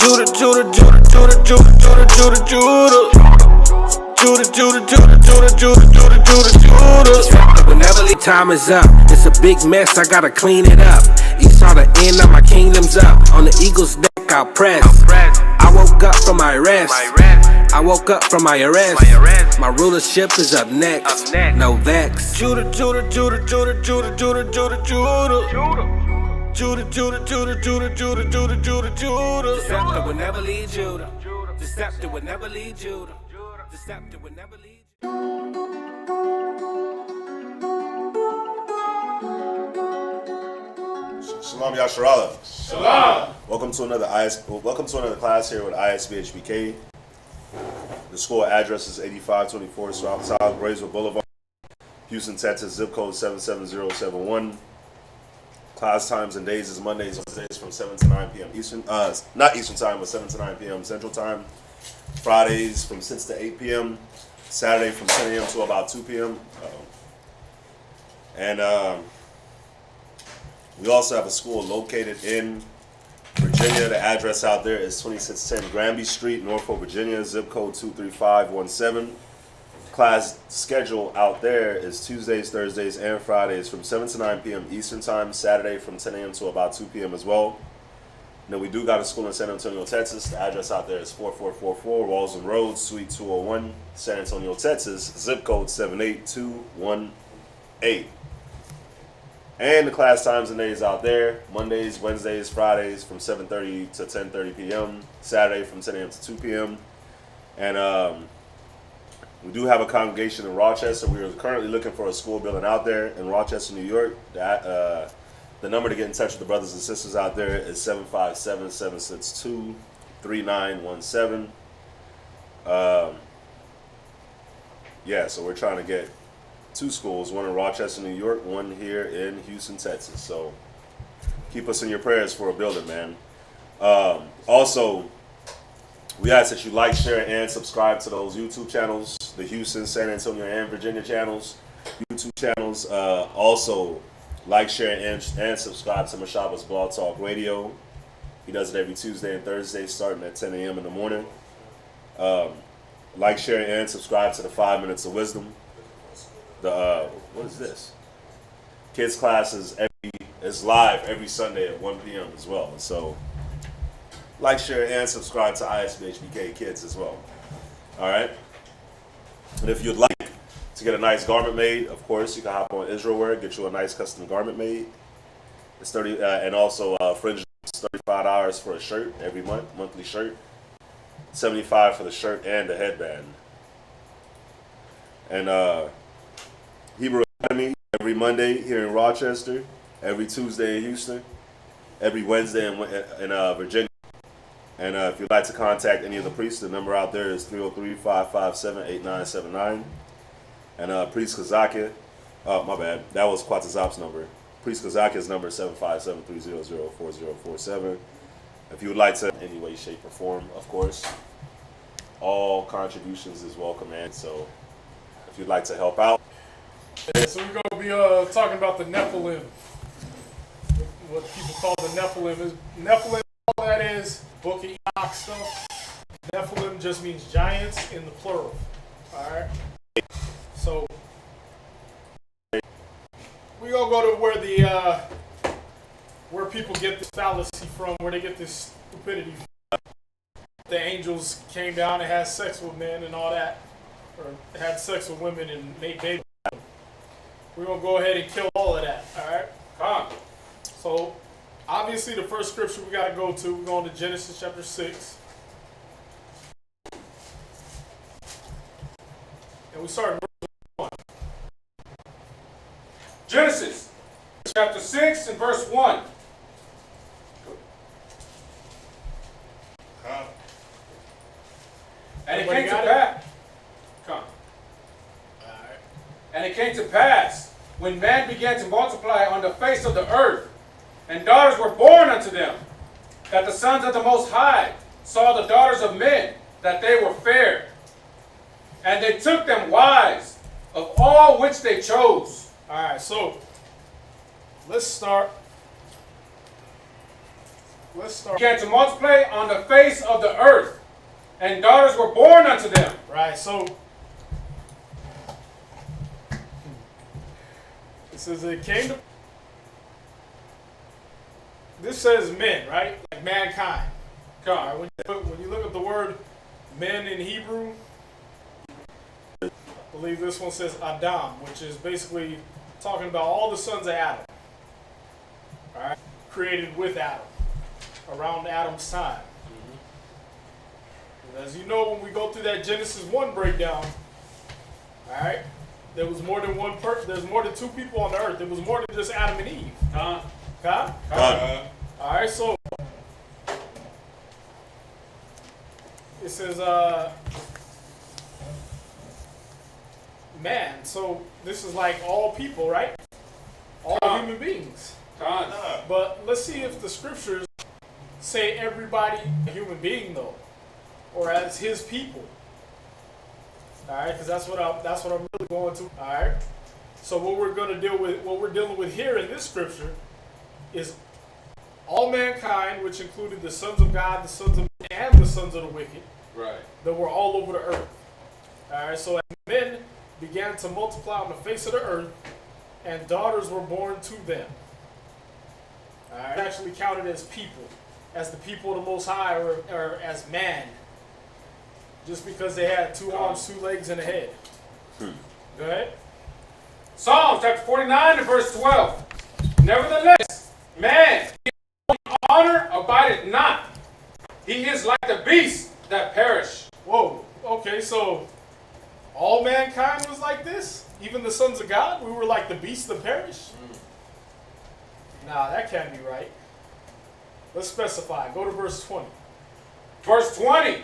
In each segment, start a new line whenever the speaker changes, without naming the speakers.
Judah, Judah, Judah, Judah, Judah, Judah, Judah, Judah. Judah, Judah, Judah, Judah, Judah, Judah, Judah, Judah. Whenever the time is up, it's a big mess, I gotta clean it up. Esau, the end of my kingdom's up. On the eagle's deck, I'll press. I woke up from my rest. I woke up from my arrest. My rulership is up next. No vex. Judah, Judah, Judah, Judah, Judah, Judah, Judah, Judah. Judah, Judah, Judah, Judah, Judah, Judah, Judah, Judah. The scepter will never leave Judah. The scepter will never leave Judah. The scepter will never leave
Shalom Yasharallah.
Shalom.
Welcome to another class here with ISBHBK. The school address is 8524 South Graysville Boulevard, Houston, Texas, zip code 77071. Class times and days is Mondays and Wednesdays from 7 to 9 p.m. Eastern, not Eastern time, but 7 to 9 p.m. Central time. Fridays from 6 to 8 p.m. Saturday from 10 a.m. to about 2 p.m. And we also have a school located in Virginia. The address out there is 2610 Granby Street, Norfolk, Virginia, zip code 23517. Class schedule out there is Tuesdays, Thursdays, and Fridays from 7 to 9 p.m. Eastern time, Saturday from 10 a.m. to about 2 p.m. as well. Now, we do got a school in San Antonio, Texas. The address out there is 4444 Walton Road, Suite 201, San Antonio, Texas, zip code 78218. And the class times and days out there, Mondays, Wednesdays, Fridays from 7:30 to 10:30 p.m., Saturday from 10 a.m. to 2 p.m. And we do have a congregation in Rochester. We are currently looking for a school building out there in Rochester, New York. The number to get in touch with the brothers and sisters out there is 757-762-3917. Yeah, so we're trying to get 2 schools, one in Rochester, New York, one here in Houston, Texas. So keep us in your prayers for a building, man. Also, we ask that you like, share, and subscribe to those YouTube channels, the Houston, San Antonio, and Virginia channels, YouTube channels. Also, like, share, and subscribe to Mashaba's Blog Talk Radio. He does it every Tuesday and Thursday starting at 10 a.m. in the morning. Like, share, and subscribe to the 5 Minutes of Wisdom. What is this? Kids class is live every Sunday at 1 p.m. as well. So, like, share, and subscribe to ISBHBK Kids as well. All right. And if you'd like to get a nice garment made, of course, you can hop on Israelwear, get you a nice custom garment made. It's $30, and also fringe $35 for a shirt every month, monthly shirt. $75 for the shirt and the headband. And Hebrew Academy every Monday here in Rochester, every Tuesday in Houston, every Wednesday in Virginia. And if you'd like to contact any of the priests, the number out there is 303-557-8979. And Priest Kazakia, my bad, that was Quatazop's number. Priest Kazakia's number is 757-300-4047. If you would like to, in any way, shape, or form, of course, all contributions is welcome. And so, if you'd like to help out.
So we're going to be talking about the Nephilim. What people call the Nephilim is Nephilim. All that is Book of Enoch stuff. Nephilim just means giants in the plural. All right. So we're gonna go to where people get this fallacy from, where they get this stupidity from. The angels came down and had sex with men and all that, or had sex with women and made babies. We're gonna go ahead and kill all of that. All right. So obviously, the first scripture we got to go to, we're going to Genesis chapter 6. And we start in verse 1.
Genesis chapter 6 and verse 1. And it came to pass. And it came to pass, when man began to multiply on the face of the earth, and daughters were born unto them, that the sons of the Most High saw the daughters of men, that they were fair. And they took them wives of all which they chose.
All right, so let's start let's start.
Began to multiply on the face of the earth, and daughters were born unto them.
Right, so it says it came to. This says men, right? Like mankind. All right, when you look at the word men in Hebrew, I believe this one says Adam, which is basically talking about all the sons of Adam. All right, created with Adam, around Adam's time. And as you know, when we go through that Genesis 1 breakdown, all right, there was more than one there's more than two people on the earth. There was more than just Adam and Eve.
God.
All right, so it says man. So this is like all people, right? All human beings. But let's see if the scriptures say everybody a human being though, or as his people. All right, because that's what I'm really going to. All right. So what we're dealing with here in this scripture is all mankind, which included the sons of God, the sons of men, and the sons of the wicked,
Right.
that were all over the earth. All right. So as men began to multiply on the face of the earth, and daughters were born to them. All right. Actually counted as people, as the people of the Most High, or as man. Just because they had 2 arms, 2 legs, and a head. Go ahead.
Psalms chapter 49 and verse 12. Nevertheless, man, his own honor abideth not. He is like the beasts that perish.
Whoa. Okay, so all mankind was like this? Even the sons of God? We were like the beasts that perish? Nah, that can't be right. Let's specify. Go to verse 20.
Verse 20.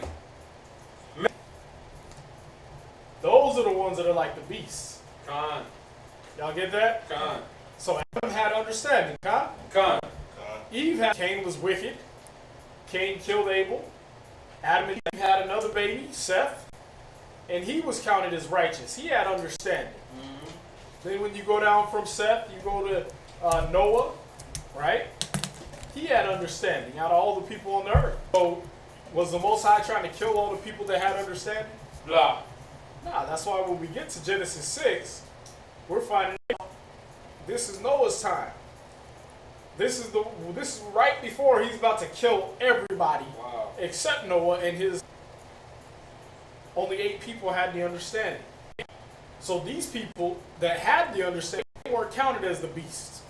Those are the ones that are like the beasts.
Con.
Y'all get that?
Con.
So Adam had understanding, huh?
Con.
Eve had, Cain was wicked. Cain killed Abel. Adam and Eve had another baby, Seth, and he was counted as righteous. He had understanding. Then when you go down from Seth, you go to Noah, right? He had understanding out of all the people on the earth. So was the Most High trying to kill all the people that had understanding?
Blah.
Nah, that's why when we get to Genesis 6, we're finding out this is Noah's time. This is right before he's about to kill everybody except Noah and his. Only 8 people had the understanding. So these people that had the understanding, they weren't counted as the beasts.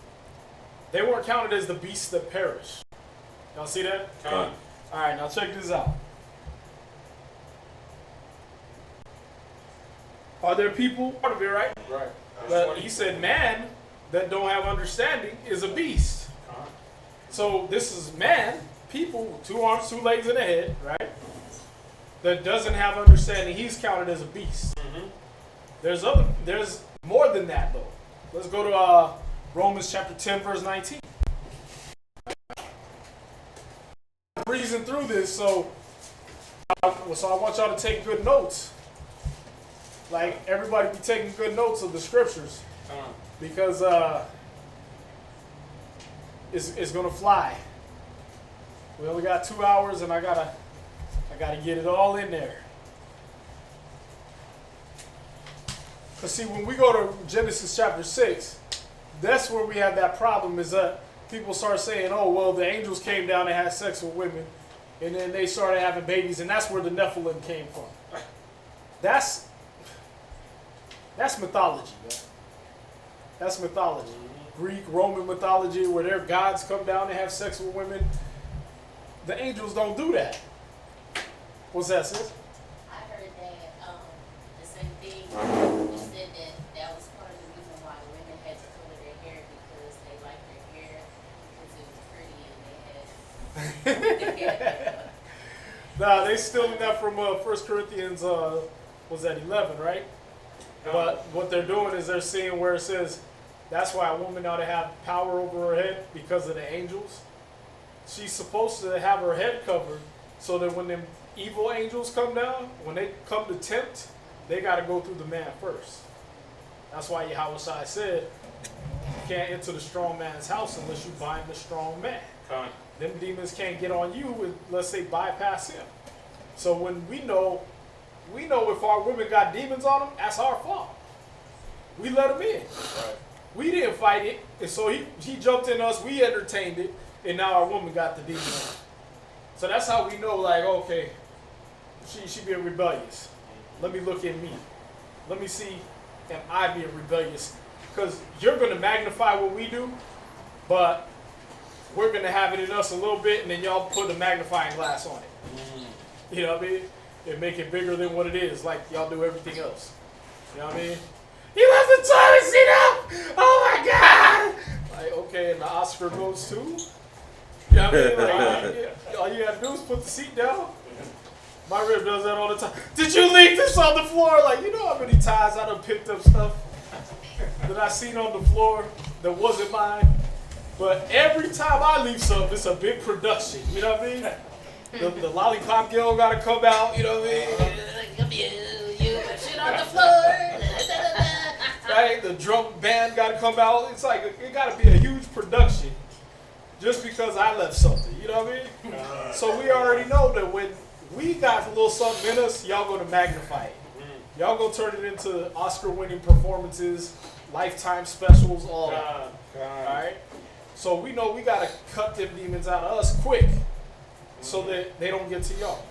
They weren't counted as the beasts that perish. Y'all see that?
Con.
All right, now check this out. Are there people part of it, right?
Right.
But he said man that don't have understanding is a beast. So this is man, people, 2 arms, 2 legs, and a head, right? That doesn't have understanding. He's counted as a beast. There's more than that though. Let's go to Romans chapter 10, verse 19. I'm breezing through this, so I want y'all to take good notes. Like everybody be taking good notes of the scriptures, because it's gonna fly. We only got 2 hours, and I gotta get it all in there. Cause see, when we go to Genesis chapter 6, that's where we have that problem. Is that people start saying, "Oh, well, the angels came down and had sex with women, and then they started having babies, and that's where the Nephilim came from." That's mythology, man. That's mythology. Greek, Roman mythology, where their gods come down and have sex with women. The angels don't do that. What's that, sis?
I heard that the same thing. You said that was part of the reason why women had to color their hair, because they liked their hair because it was pretty and they had.
Nah, they stealing that from 1 Corinthians, was that 11, right? But what they're doing is they're seeing where it says that's why a woman ought to have power over her head because of the angels. She's supposed to have her head covered so that when them evil angels come down, when they come to tempt, they got to go through the man first. That's why Yahweh Shai said you can't enter the strong man's house unless you bind the strong man. Them demons can't get on you with, let's say, bypass him. So when we know if our women got demons on them, that's our fault. We let them in.
Right.
We didn't fight it, and so he jumped in us, we entertained it, and now our woman got the demon on. So that's how we know, like, okay, she being rebellious. Let me look at me. Let me see, am I being rebellious? Because you're going to magnify what we do, but we're going to have it in us a little bit, and then y'all put a magnifying glass on it. You know what I mean? And make it bigger than what it is, like y'all do everything else. You know what I mean? He left the toilet seat up! Oh my God! Like, okay, and the Oscar goes too? You know what I mean? Like, all you gotta do is put the seat down. My rib does that all the time. Did you leave this on the floor? Like, you know how many times I done picked up stuff that I seen on the floor that wasn't mine? But every time I leave something, it's a big production. You know what I mean? The lollipop girl gotta come out, you know what I mean?
You put shit on the floor.
Right? The drum band gotta come out. It's like, it gotta be a huge production just because I left something, you know what I mean? So we already know that when we got a little something in us, y'all gonna magnify it. Y'all gonna turn it into Oscar-winning performances, lifetime specials, all that. Alright? So we know we gotta cut them demons out of us quick so that they don't get to y'all.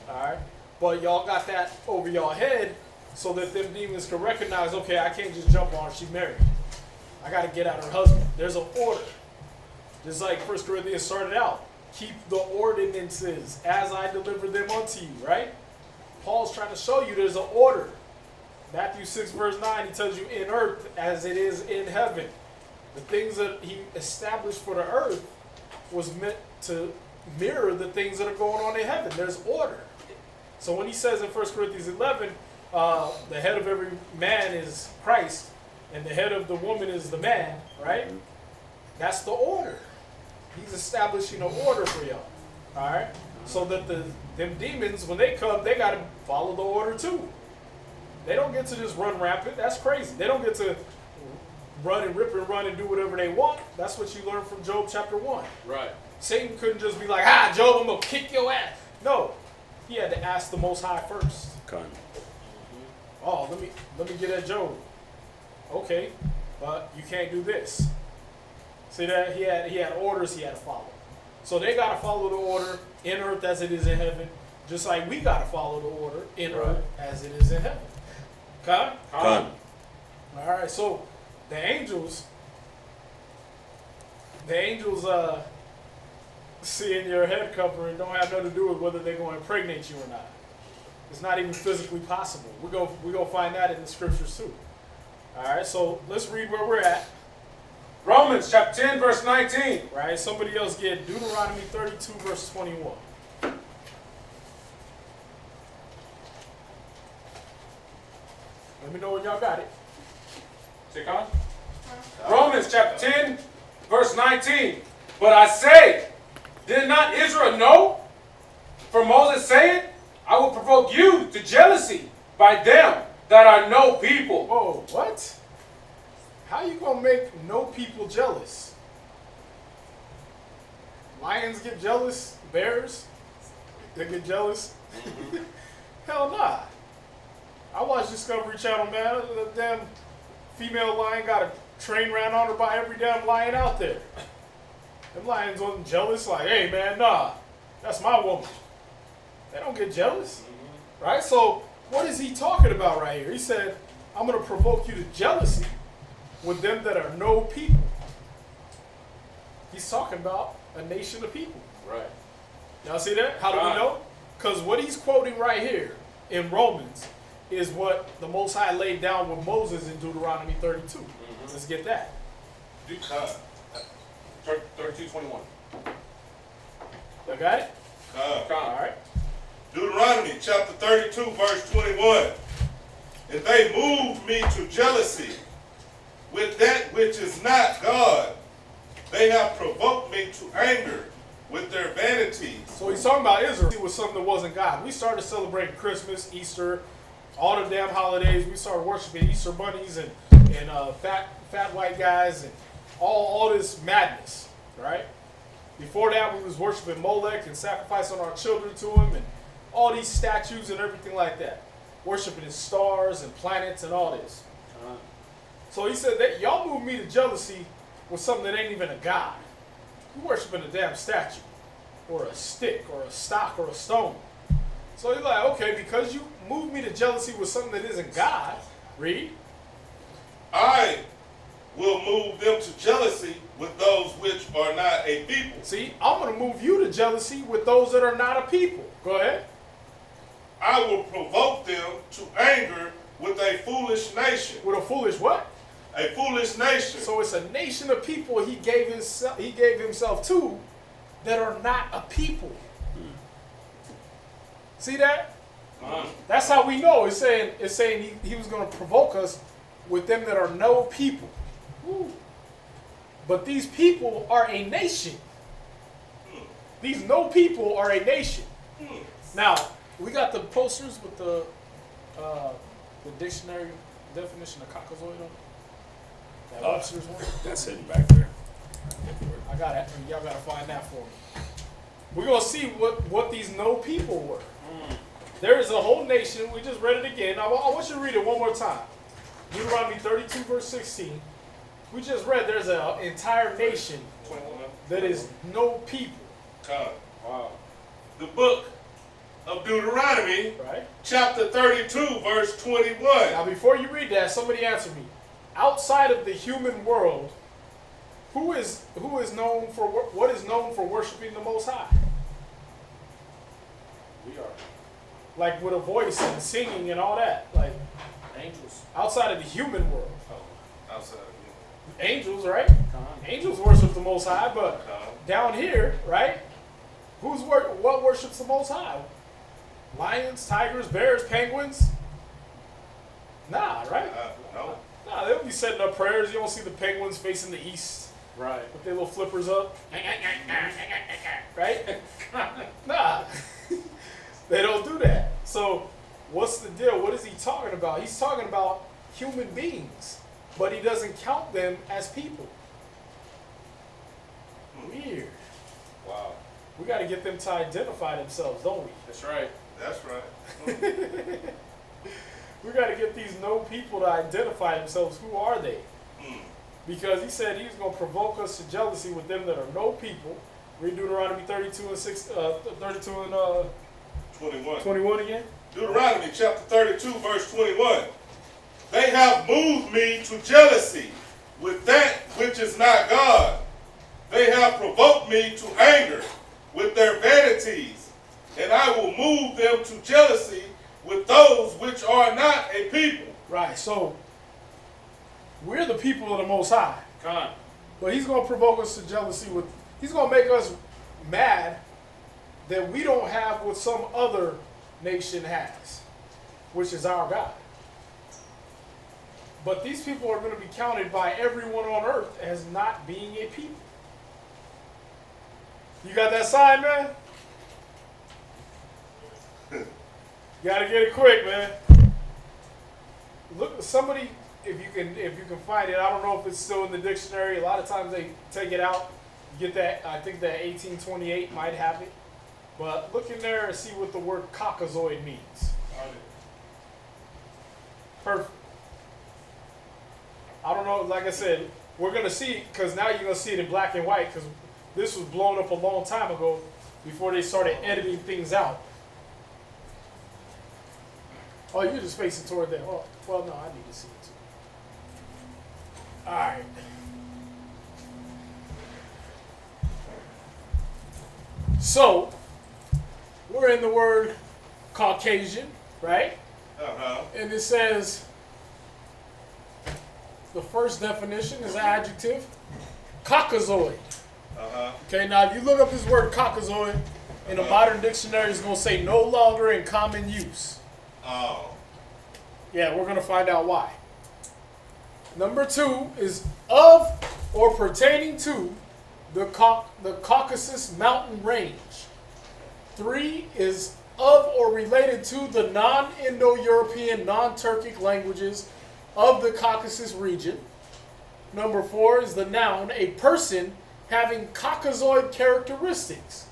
Alright? But y'all got that over y'all head so that them demons can recognize, okay, I can't just jump on her, she's married. I gotta get at her husband. There's an order. Just like 1 Corinthians started out. Keep the ordinances as I deliver them unto you, right? Paul's trying to show you there's an order. Matthew 6 verse 9, he tells you in earth as it is in heaven. The things that he established for the earth was meant to mirror the things that are going on in heaven. There's order. So when he says in 1 Corinthians 11, the head of every man is Christ, and the head of the woman is the man, right? That's the order. He's establishing an order for y'all. All right? So that them demons, when they come, they got to follow the order too. They don't get to just run rampant. That's crazy. They don't get to run and rip and run and do whatever they want. That's what you learn from Job chapter 1.
Right.
Satan couldn't just be like, Job, I'm going to kick your ass. No. He had to ask the Most High first. Oh, let me get at Job. Okay, but you can't do this. See that? He had orders he had to follow. So they got to follow the order in earth as it is in heaven, just like we got to follow the order in earth as it is in heaven. Okay? All right, so the angels seeing your head covering don't have nothing to do with whether they're going to impregnate you or not. It's not even physically possible. We're going to find that in the scriptures too. All right, so let's read where we're at.
Romans chapter 10, verse 19.
Right, somebody else get Deuteronomy 32, verse 21. Let me know when y'all got it.
Take on. Romans chapter 10, verse 19. But I say, did not Israel know? For Moses said, I will provoke you to jealousy by them that are no people.
Whoa, what? How you gonna make no people jealous? Lions get jealous? Bears? They get jealous? Hell nah. I watch Discovery Channel, man. The damn female lion got a train ran on her by every damn lion out there. Them lions wasn't jealous, like, hey man, nah, that's my woman. They don't get jealous, right? So what is he talking about right here? He said, I'm going to provoke you to jealousy with them that are no people. He's talking about a nation of people.
Right.
Y'all see that? How do we know? Because what he's quoting right here in Romans is what the Most High laid down with Moses in Deuteronomy 32. Let's get that.
32:21.
You got it?
All
right.
Deuteronomy chapter 32, verse 21. And they moved me to jealousy with that which is not God. They have provoked me to anger with their vanities.
So he's talking about Israel. It was something that wasn't God. We started celebrating Christmas, Easter, all the damn holidays. We started worshiping Easter bunnies and fat white guys and all this madness, right? Before that, we was worshiping Molech and sacrificing our children to him and all these statues and everything like that. Worshiping his stars and planets and all this. So he said that y'all moved me to jealousy with something that ain't even a god. You worshiping a damn statue or a stick or a stock or a stone. So he's like, okay, because you moved me to jealousy with something that isn't God, read.
I will move them to jealousy with those which are not a people.
See, I'm going to move you to jealousy with those that are not a people. Go ahead.
I will provoke them to anger with a foolish nation.
With a foolish what?
A foolish nation.
So it's a nation of people he gave himself to that are not a people. See that? That's how we know. It's saying he was going to provoke us with them that are no people. Woo. But these people are a nation. These no people are a nation. Now, we got the posters with the dictionary definition of cockazoid on it. That Webster's one.
That's hidden back there.
I got it. Y'all got to find that for me. We're going to see what these no people were. There is a whole nation. We just read it again. I want you to read it one more time. Deuteronomy 32, verse 16. We just read there's an entire nation that is no people.
Wow. The book of Deuteronomy,
Right?
chapter 32, verse 21.
Now, before you read that, somebody answer me. Outside of the human world, who is known for what is known for worshiping the Most High?
We are
Like with a voice and singing and all that. Like
angels.
outside of the human world.
Outside of
Angels, right? Angels worship the Most High, but down here, right? What worships the Most High? Lions, tigers, bears, penguins? Nah, right?
no.
Nah, they'll be setting up prayers. You don't see the penguins facing the east
Right.
with their little flippers up. Right? Nah. They don't do that. So what's the deal? What is he talking about? He's talking about human beings, but he doesn't count them as people. Weird.
Wow.
We got to get them to identify themselves, don't we?
That's right.
That's right.
We got to get these no people to identify themselves. Who are they? Because he said he was going to provoke us to jealousy with them that are no people. Read Deuteronomy 32 and
21.
21 again.
Deuteronomy chapter 32, verse 21. They have moved me to jealousy with that which is not God. They have provoked me to anger with their vanities, and I will move them to jealousy with those which are not a people.
Right. So we're the people of the Most High.
Come on.
But he's going to provoke us to jealousy with, he's going to make us mad that we don't have what some other nation has, which is our God. But these people are going to be counted by everyone on earth as not being a people. You got that sign, man? You got to get it quick, man. Look, somebody, if you can find it, I don't know if it's still in the dictionary. A lot of times they take it out. You get that, I think that 1828 might have it. But look in there and see what the word cockazoid means. Perfect. I don't know, like I said, we're going to see, because now you're going to see it in black and white, because this was blown up a long time ago before they started editing things out. Oh, you're just facing toward there. Oh, well, no, I need to see it too. All right. So, we're in the word Caucasian, right? And it says, the first definition is an adjective, cockazoid. Okay, now if you look up this word cockazoid in a modern dictionary, it's going to say no longer in common use.
Oh.
Yeah, we're going to find out why. Number 2 is of or pertaining to the Caucasus mountain range. 3 is of or related to the non-Indo-European, non-Turkic languages of the Caucasus region. Number 4 is the noun, a person having Caucasoid characteristics.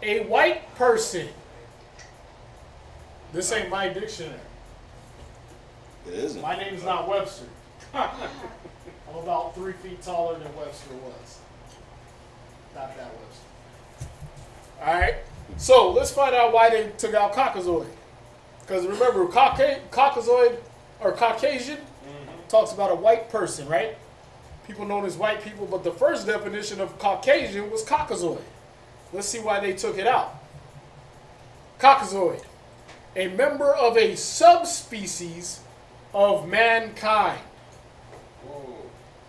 A white person. This ain't my dictionary.
It isn't.
My name's not Webster. I'm about 3 feet taller than Webster was. Not that Webster. Alright? So let's find out why they took out Caucasoid. Because remember, Caucasoid or Caucasian talks about a white person, right? People known as white people, but the first definition of Caucasian was Caucasoid. Let's see why they took it out. Caucasoid, a member of a subspecies of mankind.
Whoa.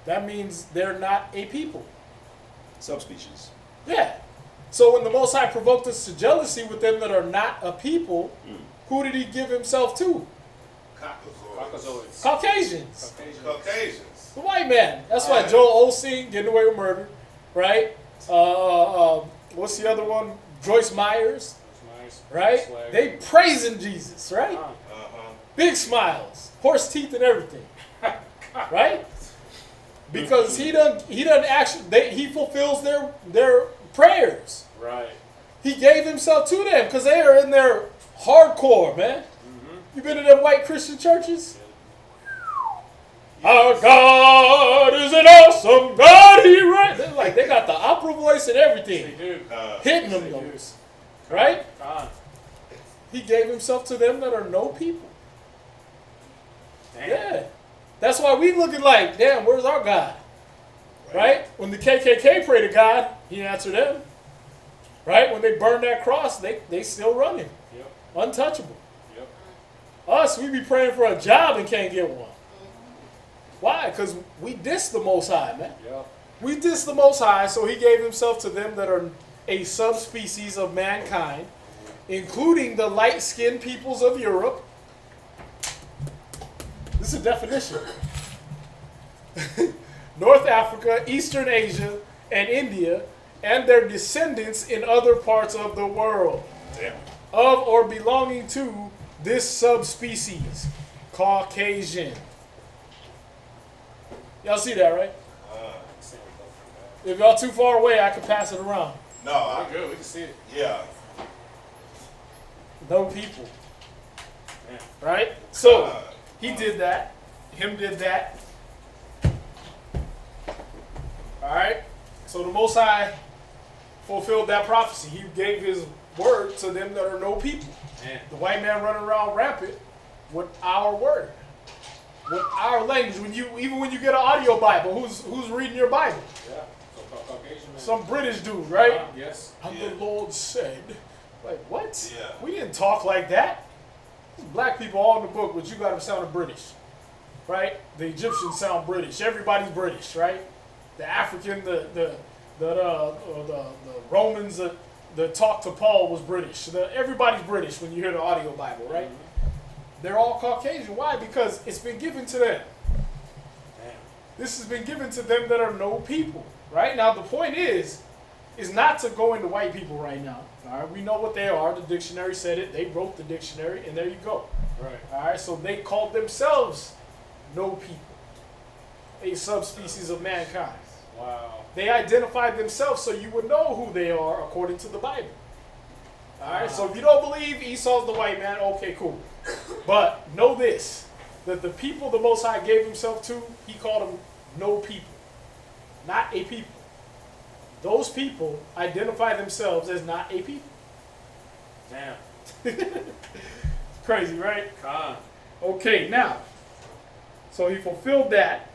That means they're not a people.
Subspecies.
Yeah. So when the Most High provoked us to jealousy with them that are not a people, who did he give himself to?
Caucasoids.
Caucasians.
Caucasians.
The white man. That's why Joel Osteen getting away with murder, right? What's the other one? Joyce Myers, right? They praising Jesus, right? Big smiles, horse teeth, and everything, right? Because he doesn't actually he fulfills their prayers.
Right.
He gave himself to them because they are in their hardcore, man. You been to them white Christian churches? Our God is an awesome God. He right. They're like they got the opera voice and everything,
They do.
hitting them those, right? He gave himself to them that are no people.
Damn.
Yeah, that's why we looking like, damn, where's our God? Right? When the KKK pray to God, he answered them. Right? When they burn that cross, they still running,
Yep.
untouchable.
Yep.
Us, we be praying for a job and can't get one. Why? Because we diss the Most High, man.
Yep.
We diss the Most High, so he gave himself to them that are a subspecies of mankind, including the light-skinned peoples of Europe. This is a definition. North Africa, Eastern Asia, and India, and their descendants in other parts of the world.
Damn.
Of or belonging to this subspecies, Caucasian. Y'all see that, right? If y'all too far away, I can pass it around.
No,
Good. We can see it.
yeah.
No people.
Yeah.
Right? So, he did that. Him did that. Alright? So the Most High fulfilled that prophecy. He gave his word to them that are no people.
Man.
The white man running around rampant with our word. With our language. Even when you get an audio Bible, who's reading your Bible?
Yeah. So Caucasian man.
Some British dude, right?
Yes.
And
Yeah.
the Lord said, like, what?
Yeah.
We didn't talk like that. Black people all in the book, but you got them sounding British, right? The Egyptians sound British. Everybody's British, right? The African, the Romans that talked to Paul was British. Everybody's British when you hear the audio Bible, right? They're all Caucasian. Why? Because it's been given to them.
Damn.
This has been given to them that are no people, right? Now, the point is not to go into white people right now. All right, we know what they are. The dictionary said it. They wrote the dictionary, and there you go.
Right.
All right, so they called themselves no people, a subspecies of mankind.
Wow.
They identified themselves so you would know who they are according to the Bible. All right, so if you don't believe Esau's the white man, okay, cool. But know this, that the people the Most High gave himself to, he called them no people, not a people. Those people identify themselves as not a people.
Damn.
Crazy, right?
Con.
Okay, now, so he fulfilled that.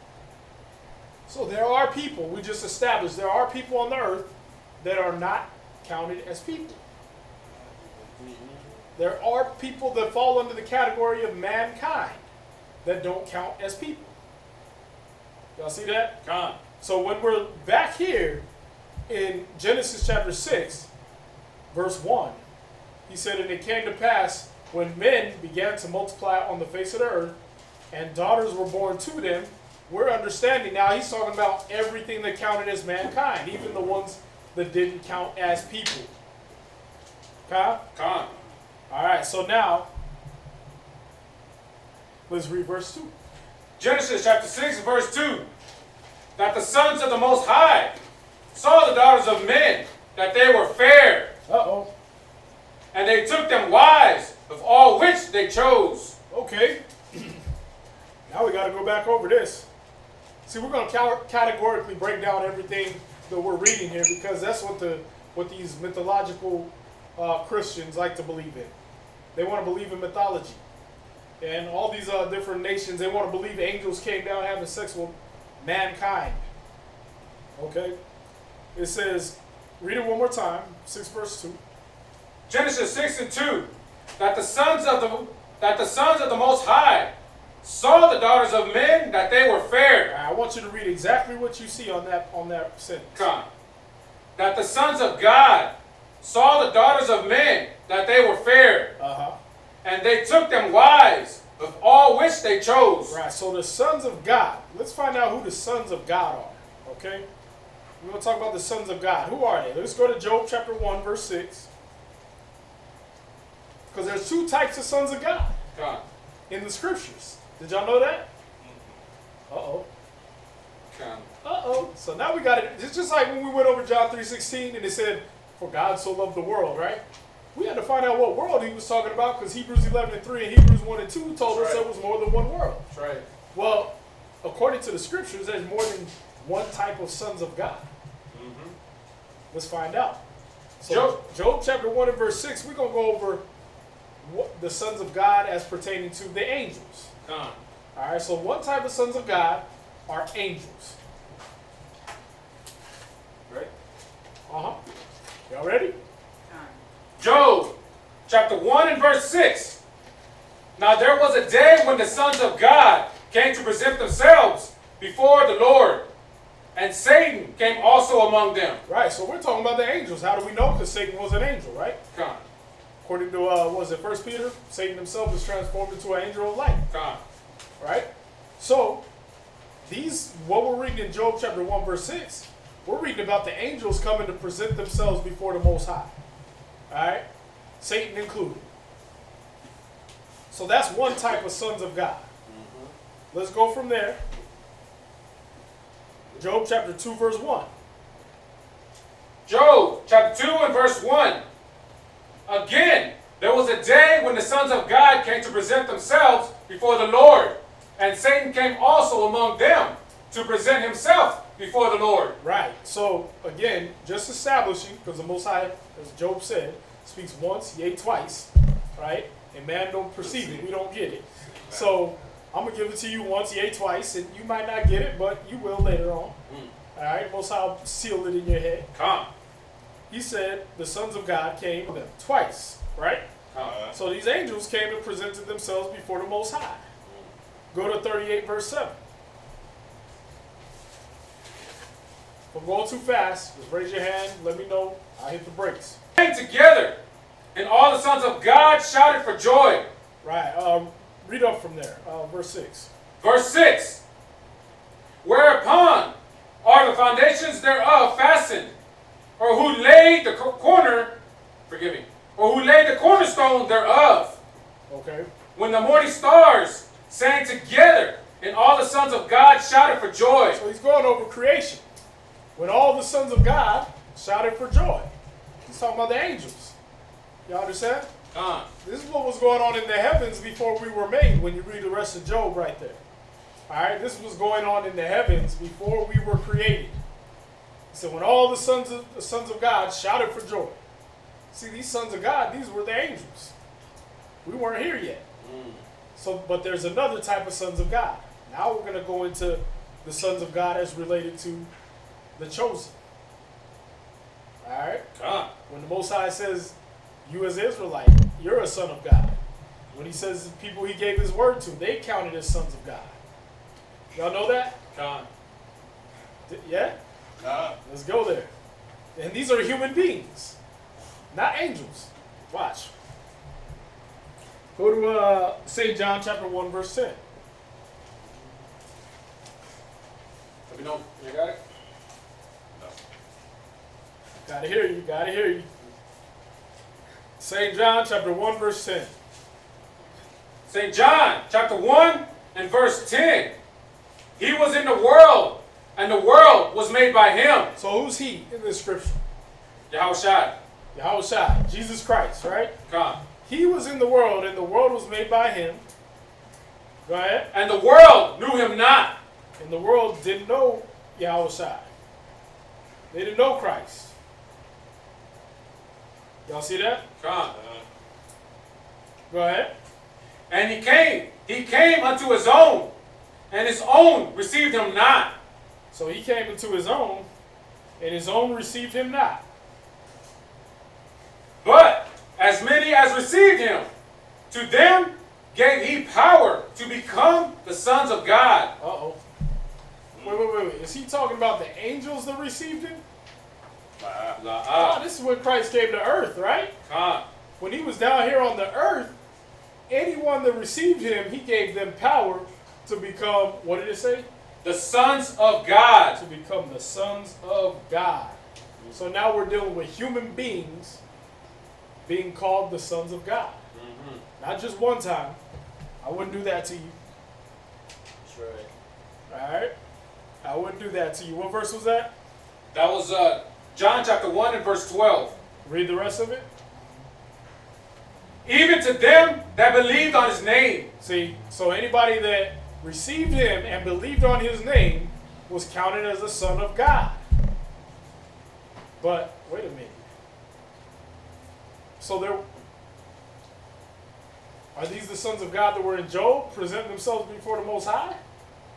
So there are people, we just established, there are people on the earth that are not counted as people. There are people that fall under the category of mankind that don't count as people. Y'all see that?
Con.
So when we're back here in Genesis chapter 6, verse 1, he said, and it came to pass when men began to multiply on the face of the earth and daughters were born to them, we're understanding now he's talking about everything that counted as mankind, even the ones that didn't count as people. Okay?
Con.
All right, so now let's read verse 2.
Genesis chapter 6 verse 2. That the sons of the Most High saw the daughters of men, that they were fair,
Uh-oh.
and they took them wives, of all which they chose.
Okay. Now we got to go back over this. See, we're going to categorically break down everything that we're reading here because that's what these mythological Christians like to believe in. They want to believe in mythology. And all these different nations, they want to believe angels came down having sex with mankind. Okay? It says, read it one more time, 6 verse 2.
Genesis 6 and 2, that the sons of the Most High saw the daughters of men, that they were fair.
I want you to read exactly what you see on that sentence.
Come. That the sons of God saw the daughters of men, that they were fair,
Uh-huh.
and they took them wives, of all which they chose.
Right, so the sons of God. Let's find out who the sons of God are, okay? We're going to talk about the sons of God. Who are they? Let's go to Job chapter 1, verse 6. Because there's 2 types of sons of God
Come.
in the scriptures. Did y'all know that? Uh-oh.
Come.
Uh-oh. So now we got it. It's just like when we went over John 3:16 and it said, for God so loved the world, right? We had to find out what world he was talking about because Hebrews 11 and 3 and Hebrews 1 and 2 told us
That's right.
there was more than one world.
That's right.
Well, according to the scriptures, there's more than one type of sons of God.
Mm-hmm.
Let's find out. So Job chapter 1 and verse 6, we're going to go over what the sons of God as pertaining to the angels.
Come.
All right, so one type of sons of God are angels.
Right?
Uh-huh. Y'all ready?
Job chapter 1 and verse 6. Now there was a day when the sons of God came to present themselves before the Lord, and Satan came also among them.
Right, so we're talking about the angels. How do we know? Because Satan was an angel, right?
Come.
According to, what was it, 1 Peter? Satan himself is transformed into an angel of light,
Come.
right? So, what we're reading in Job chapter 1, verse 6, we're reading about the angels coming to present themselves before the Most High. All right? Satan included. So that's one type of sons of God. Let's go from there. Job chapter 2, verse 1.
Job chapter 2 and verse 1. Again, there was a day when the sons of God came to present themselves before the Lord, and Satan came also among them to present himself before the Lord.
Right. So, again, just establishing, because the Most High, as Job said, speaks once, yea, twice, right? And man don't perceive it. We don't get it. So, I'm going to give it to you once, yea, twice, and you might not get it, but you will later on. All right? Most High will seal it in your head.
Come.
He said the sons of God came to them twice, right?
Come.
So these angels came and presented themselves before the Most High. Go to 38 verse 7. If I'm going too fast, just raise your hand, let me know. I'll hit the brakes.
Came together, and all the sons of God shouted for joy.
Right, read up from there, verse 6.
Verse 6. Whereupon are the foundations thereof fastened, or who laid the or who laid the cornerstone thereof?
Okay.
When the morning stars sang together, and all the sons of God shouted for joy.
So he's going over creation. When all the sons of God shouted for joy. He's talking about the angels. Y'all understand? This is what was going on in the heavens before we were made when you read the rest of Job right there. Alright, this was going on in the heavens before we were created. So when all the sons of God shouted for joy. See, these sons of God, these were the angels. We weren't here yet. So, but there's another type of sons of God. Now we're going to go into the sons of God as related to the chosen. Alright? When the Most High says, you as Israelite, you're a son of God. When he says the people he gave his word to, they counted as sons of God. Y'all know that? Yeah? Let's go there. And these are human beings, not angels. Watch. Go to St. John chapter 1, verse 10.
Let me know. You got it?
Gotta hear you, gotta hear you. St. John chapter 1, verse 10.
St. John chapter 1 and verse 10. He was in the world, And the world was made by him.
So who's he in this scripture?
Yahushua.
Yahushua, Jesus Christ, right?
Come.
He was in the world, and the world was made by him. Go ahead.
And the world knew him not.
And the world didn't know Yahushua. They didn't know Christ. Y'all see that?
Come.
Go ahead.
And he came unto his own, and his own received him not.
So he came into his own, and his own received him not.
But as many as received him, to them gave he power to become the sons of God.
Uh-oh. Wait. Is he talking about the angels that received him? This is when Christ came to earth, right? When he was down here on the earth, anyone that received him, he gave them power to become, what did it say?
The sons of God.
To become the sons of God. So now we're dealing with human beings being called the sons of God. Not just one time. I wouldn't do that to you.
That's right.
Alright? I wouldn't do that to you. What verse was that?
That was John chapter 1 and verse 12.
Read the rest of it.
Even to them that believed on his name.
See, so anybody that received him and believed on his name was counted as a son of God. But, wait a minute. So are these the sons of God that were in Job, presenting themselves before the Most High?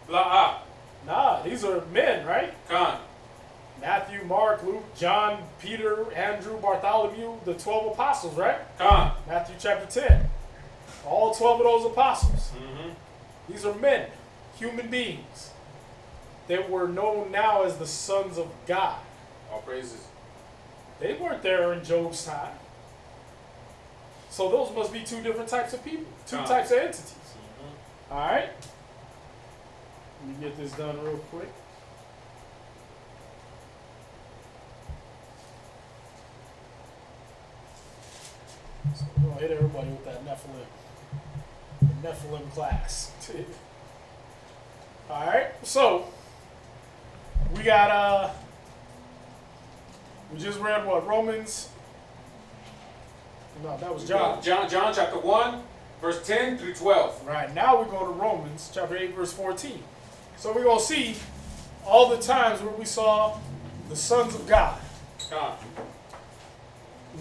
Nah, these are men, right? Matthew, Mark, Luke, John, Peter, Andrew, Bartholomew, the 12 apostles, right? Matthew chapter 10. All 12 of those apostles. These are men, human beings, that were known now as the sons of God.
All praises.
They weren't there in Job's time. So those must be two different types of people, two types of entities. All right? Let me get this done real quick. So we're going to hit everybody with that Nephilim. The Nephilim class. All right? So, we got, we just read what? Romans? No, that was John.
John chapter 1, verse 10 through 12.
Right, now we go to Romans chapter 8, verse 14. So we're going to see all the times where we saw the sons of God.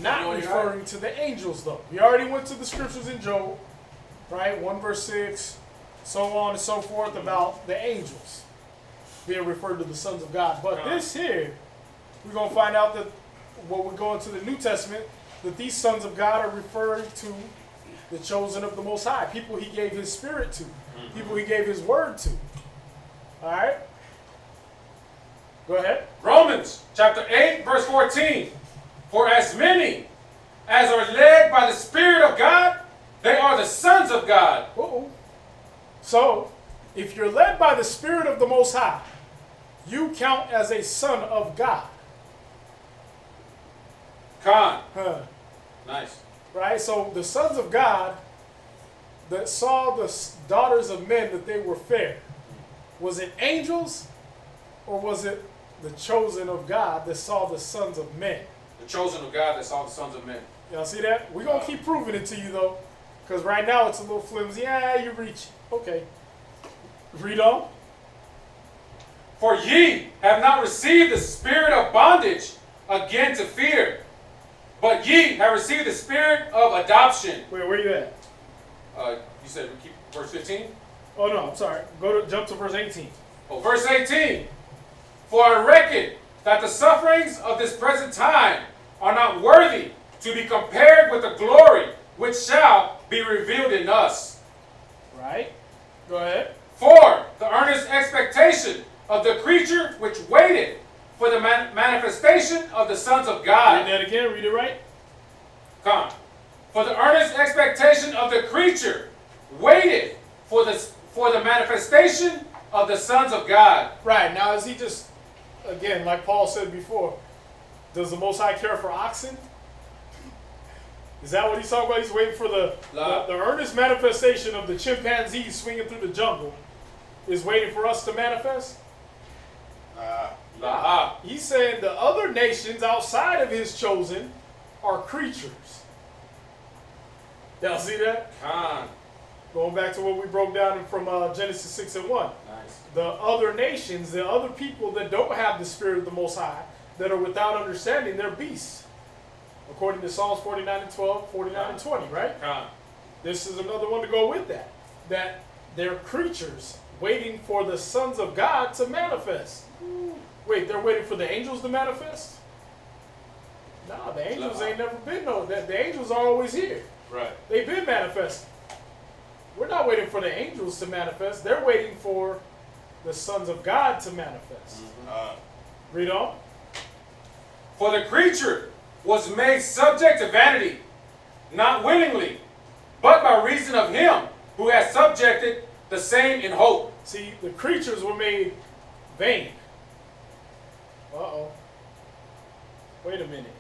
Not referring to the angels, though. We already went to the scriptures in Job, right? 1 verse 6, so on and so forth about the angels being referred to the sons of God. But this here, we're going to find out that when we go into the New Testament, that these sons of God are referring to the chosen of the Most High, people he gave his spirit to, people he gave his word to. All right? Go ahead.
Romans chapter 8, verse 14. For as many as are led by the Spirit of God, they are the sons of God.
So, if you're led by the Spirit of the Most High, you count as a son of God.
Nice.
Right? So, the sons of God that saw the daughters of men that they were fair, was it angels or was it the chosen of God that saw the sons of men?
The chosen of God that saw the sons of men.
Y'all see that? We're going to keep proving it to you, though. Because right now it's a little flimsy. Yeah, you reach. Okay. Read on.
For ye have not received the spirit of bondage again to fear, but ye have received the spirit of adoption.
Where you at?
You said we keep verse 15?
Oh, no, I'm sorry. Jump to verse 18.
Oh, verse 18. For I reckon that the sufferings of this present time are not worthy to be compared with the glory which shall be revealed in us.
Right? Go ahead.
For the earnest expectation of the creature which waited for the manifestation of the sons of God.
Read that again. Read it right.
Come. For the earnest expectation of the creature waited for the manifestation of the sons of God.
Right. Now, is he just, again, like Paul said before, does the Most High care for oxen? Is that what he's talking about? He's waiting for the earnest manifestation of the chimpanzees swinging through the jungle is waiting for us to manifest?
Laha.
He's saying the other nations outside of his chosen are creatures. Y'all see that?
Khan.
Going back to what we broke down from Genesis 6 and 1.
Nice.
The other nations, the other people that don't have the Spirit of the Most High, that are without understanding, they're beasts. According to Psalms 49 and 12, 49 and 20, right?
Khan.
This is another one to go with that. That they're creatures waiting for the sons of God to manifest. Wait, they're waiting for the angels to manifest? Nah, the angels ain't never been the angels are always here.
Right.
They've been manifesting. We're not waiting for the angels to manifest. They're waiting for the sons of God to manifest. Read on.
For the creature was made subject to vanity, not willingly, but by reason of him who has subjected the same in hope.
See, the creatures were made vain. Uh-oh. Wait a minute.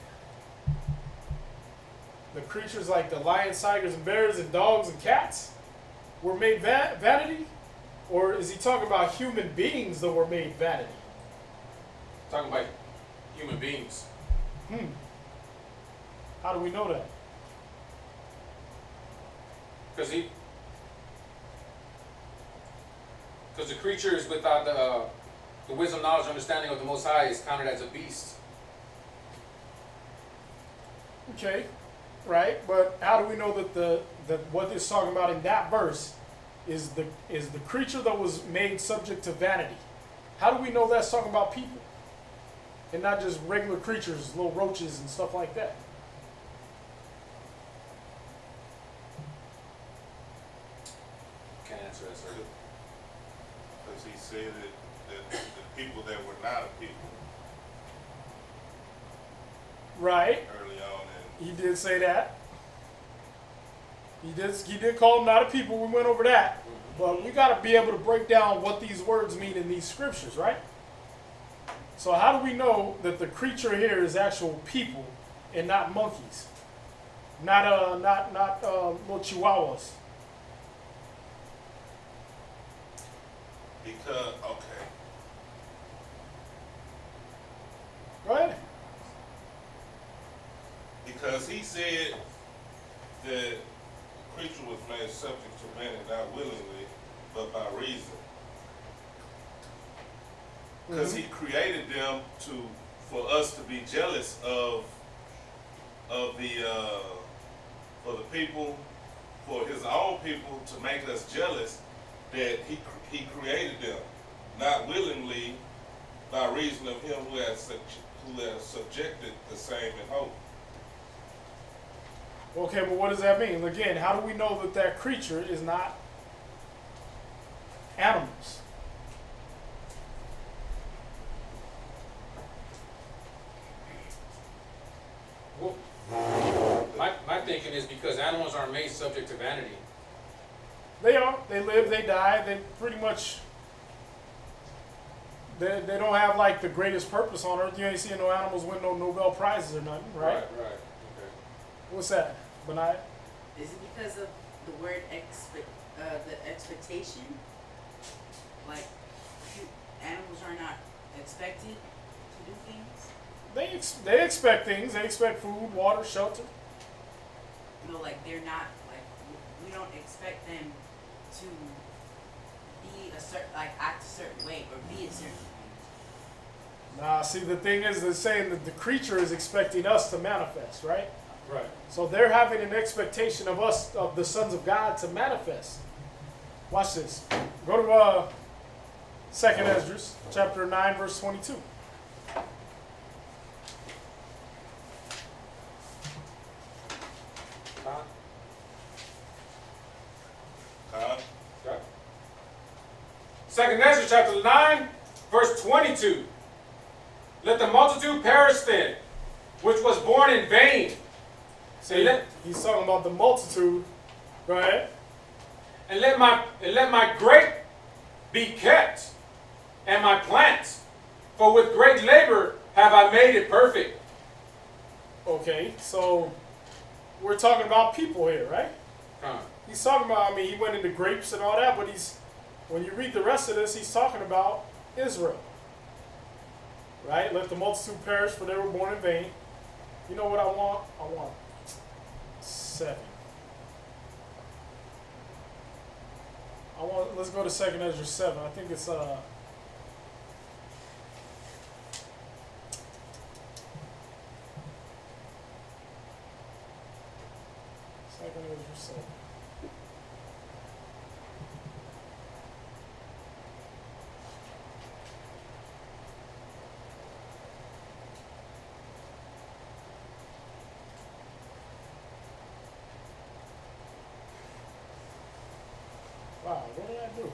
The creatures like the lions, tigers, and bears, and dogs and cats were made vanity? Or is he talking about human beings that were made vanity?
Talking about human beings.
How do we know that?
Because the creature is without the wisdom, knowledge, understanding of the Most High is counted as a beast.
Okay, right. But how do we know that what it's talking about in that verse is the creature that was made subject to vanity? How do we know that's talking about people and not just regular creatures, little roaches and stuff like that?
Can't answer that, sir.
Because he said that the people that were not a people
Right.
early on.
He did say that. He did call them not a people. We went over that. But we got to be able to break down what these words mean in these scriptures, right? So how do we know that the creature here is actual people and not monkeys? Not little chihuahuas.
Because, okay,
Go ahead.
because he said that the creature was made subject to man and not willingly, but by reason. Because he created them for us to be jealous of for the people, for his own people, to make us jealous that he created them, not willingly, by reason of him who has subjected the same in hope.
Okay, but what does that mean? Again, how do we know that that creature is not animals?
Well, my thinking is because animals aren't made subject to vanity.
They are. They live, they die. They pretty much, they don't have like the greatest purpose on earth. You ain't seeing no animals win no Nobel Prizes or nothing, right?
Right. Okay.
What's that? Benai?
Is it because of the word the expectation? Like, animals are not expected to do things?
They expect things. They expect food, water, shelter.
You know, like, they're not, like, we don't expect them to be a certain, like, act a certain way or be a certain way.
Nah, see, the thing is, they're saying that the creature is expecting us to manifest, right?
Right.
So they're having an expectation of us, of the sons of God, to manifest. Watch this. Go to 2nd Esdras, chapter 9, verse 22.
Okay. 2nd Ezra chapter 9, verse 22. Let the multitude perish then, which was born in vain.
See, he's talking about the multitude. Go ahead.
And let my grape be kept, and my plants, for with great labor have I made it perfect.
Okay, so we're talking about people here, right? He's talking about, I mean, he went into grapes and all that, but when you read the rest of this, he's talking about Israel. Right? Let the multitude perish, for they were born in vain. You know what I want? I want 7. Let's go to 2nd Ezra 7. I think it's 2nd Ezra 7. Wow, what did I do?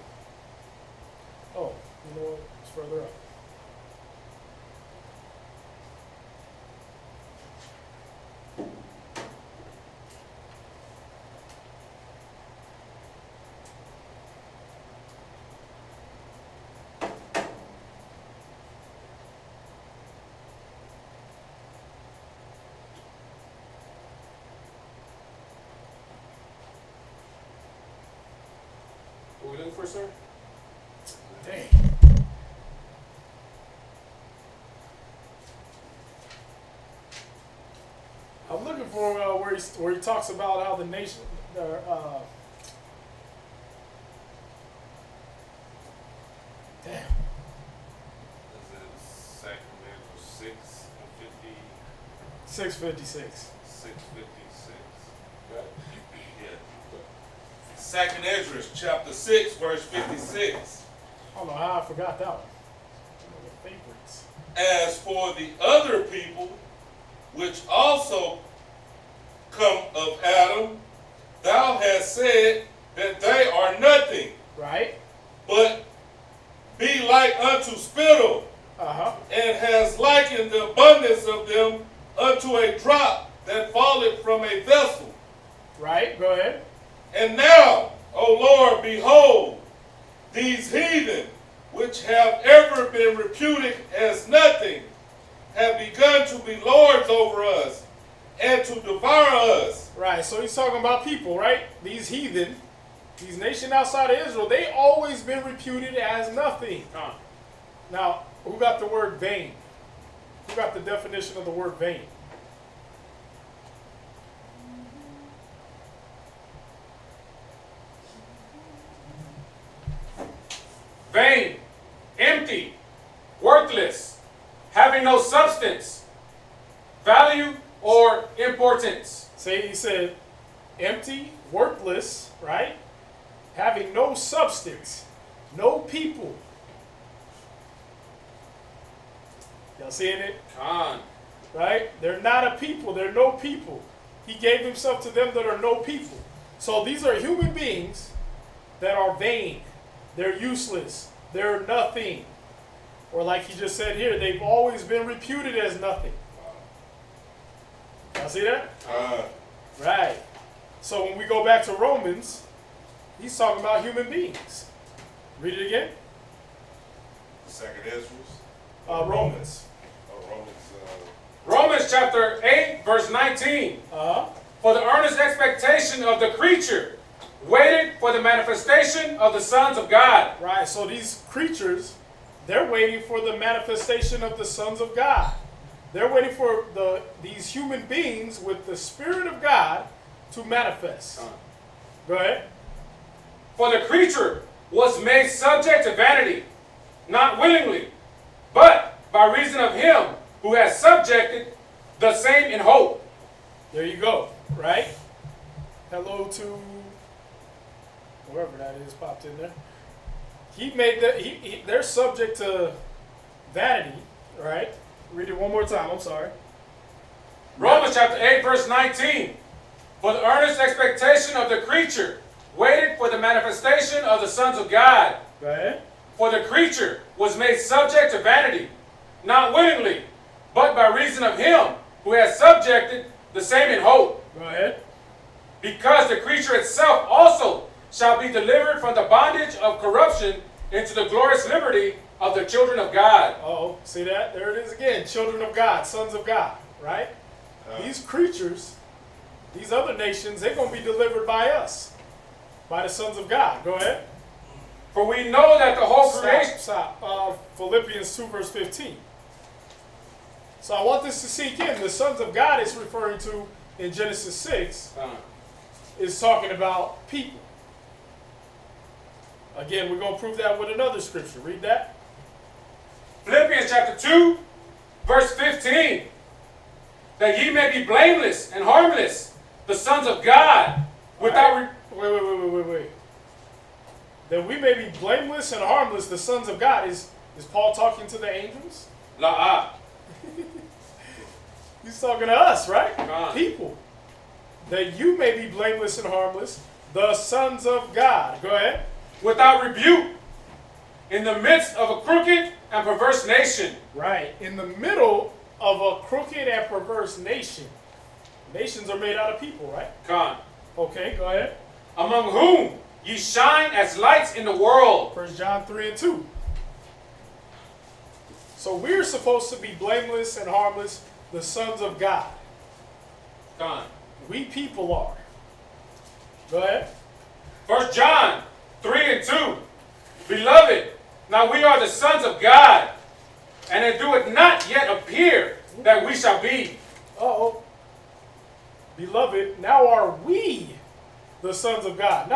Oh, you know what? It's further up.
What are we looking for, sir?
Dang. I'm looking for where he talks about how the nation, damn.
Is it 2nd Ezra 6 and 50?
656.
656.
Right.
Yeah. 2nd Ezra chapter 6, verse 56.
I don't know how I forgot that one. One of the favorites.
As for the other people, which also come of Adam, thou hast said that they are nothing,
Right?
but be like unto spittle,
Uh-huh.
and has likened the abundance of them unto a drop that falleth from a vessel.
Right? Go ahead.
And now, O Lord, behold, these heathen, which have ever been reputed as nothing, have begun to be lords over us and to devour us.
Right. So he's talking about people, right? These heathen, these nations outside of Israel, they always been reputed as nothing. Now, who got the word vain? Who got the definition of the word vain?
Vain, empty, worthless, having no substance, value, or importance.
Say he said empty, worthless, right? Having no substance, no people. Y'all seeing it?
Con.
Right? They're not a people. They're no people. He gave himself to them that are no people. So these are human beings that are vain. They're useless. They're nothing. Or like he just said here, they've always been reputed as nothing. Y'all see that? Right. So when we go back to Romans, he's talking about human beings. Read it again.
2nd Ezra.
Romans.
Romans chapter 8, verse 19. For the earnest expectation of the creature waited for the manifestation of the sons of God.
Right. So these creatures, they're waiting for the manifestation of the sons of God. They're waiting for these human beings with the Spirit of God to manifest. Go ahead.
For the creature was made subject to vanity, not willingly, but by reason of him who has subjected the same in hope.
There you go. Right? Hello to whoever that is popped in there. He made that. They're subject to vanity. Right? Read it one more time. I'm sorry.
Romans chapter 8, verse 19. For the earnest expectation of the creature waited for the manifestation of the sons of God.
Go ahead.
For the creature was made subject to vanity, not willingly, but by reason of him who has subjected the same in hope.
Go ahead.
Because the creature itself also shall be delivered from the bondage of corruption into the glorious liberty of the children of God.
Oh, see that? There it is again. Children of God, sons of God, right? These creatures, these other nations, they're going to be delivered by us, by the sons of God. Go ahead.
For we know that the whole creation...
Stop. Philippians 2, verse 15. So I want this to sink in. The sons of God is referring to in Genesis 6 is talking about people. Again, we're going to prove that with another scripture. Read that.
Philippians chapter 2, verse 15. That ye may be blameless and harmless, the sons of God, without...
Wait. That we may be blameless and harmless, the sons of God. Is Paul talking to the angels? He's talking to us, right? People. That you may be blameless and harmless, the sons of God. Go ahead.
Without rebuke, in the midst of a crooked and perverse nation.
Right. In the middle of a crooked and perverse nation. Nations are made out of people, right?
Con.
Okay, go ahead.
Among whom ye shine as lights in the world.
1 John 3 and 2. So we're supposed to be blameless and harmless, the sons of God.
Con.
We people are. Go ahead.
1 John 3 and 2. Beloved, now we are the sons of God, and it doeth not yet appear that we shall be.
Uh-oh. Beloved, now are we the sons of God.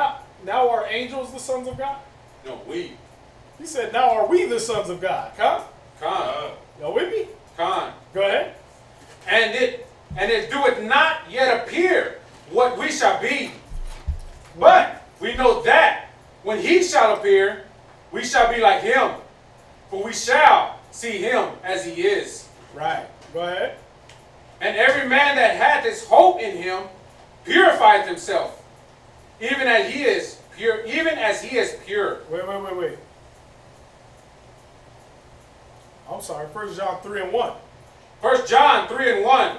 Now are angels the sons of God?
No, we.
He said, now are we the sons of God. Huh?
Con.
Y'all with me?
Con.
Go ahead.
And it doeth not yet appear what we shall be. But we know that when he shall appear, we shall be like him, for we shall see him as he is.
Right. Go ahead.
And every man that hath his hope in him purifieth himself, even as he is pure.
Wait. I'm sorry. 1 John 3 and 1.
1 John 3 and 1.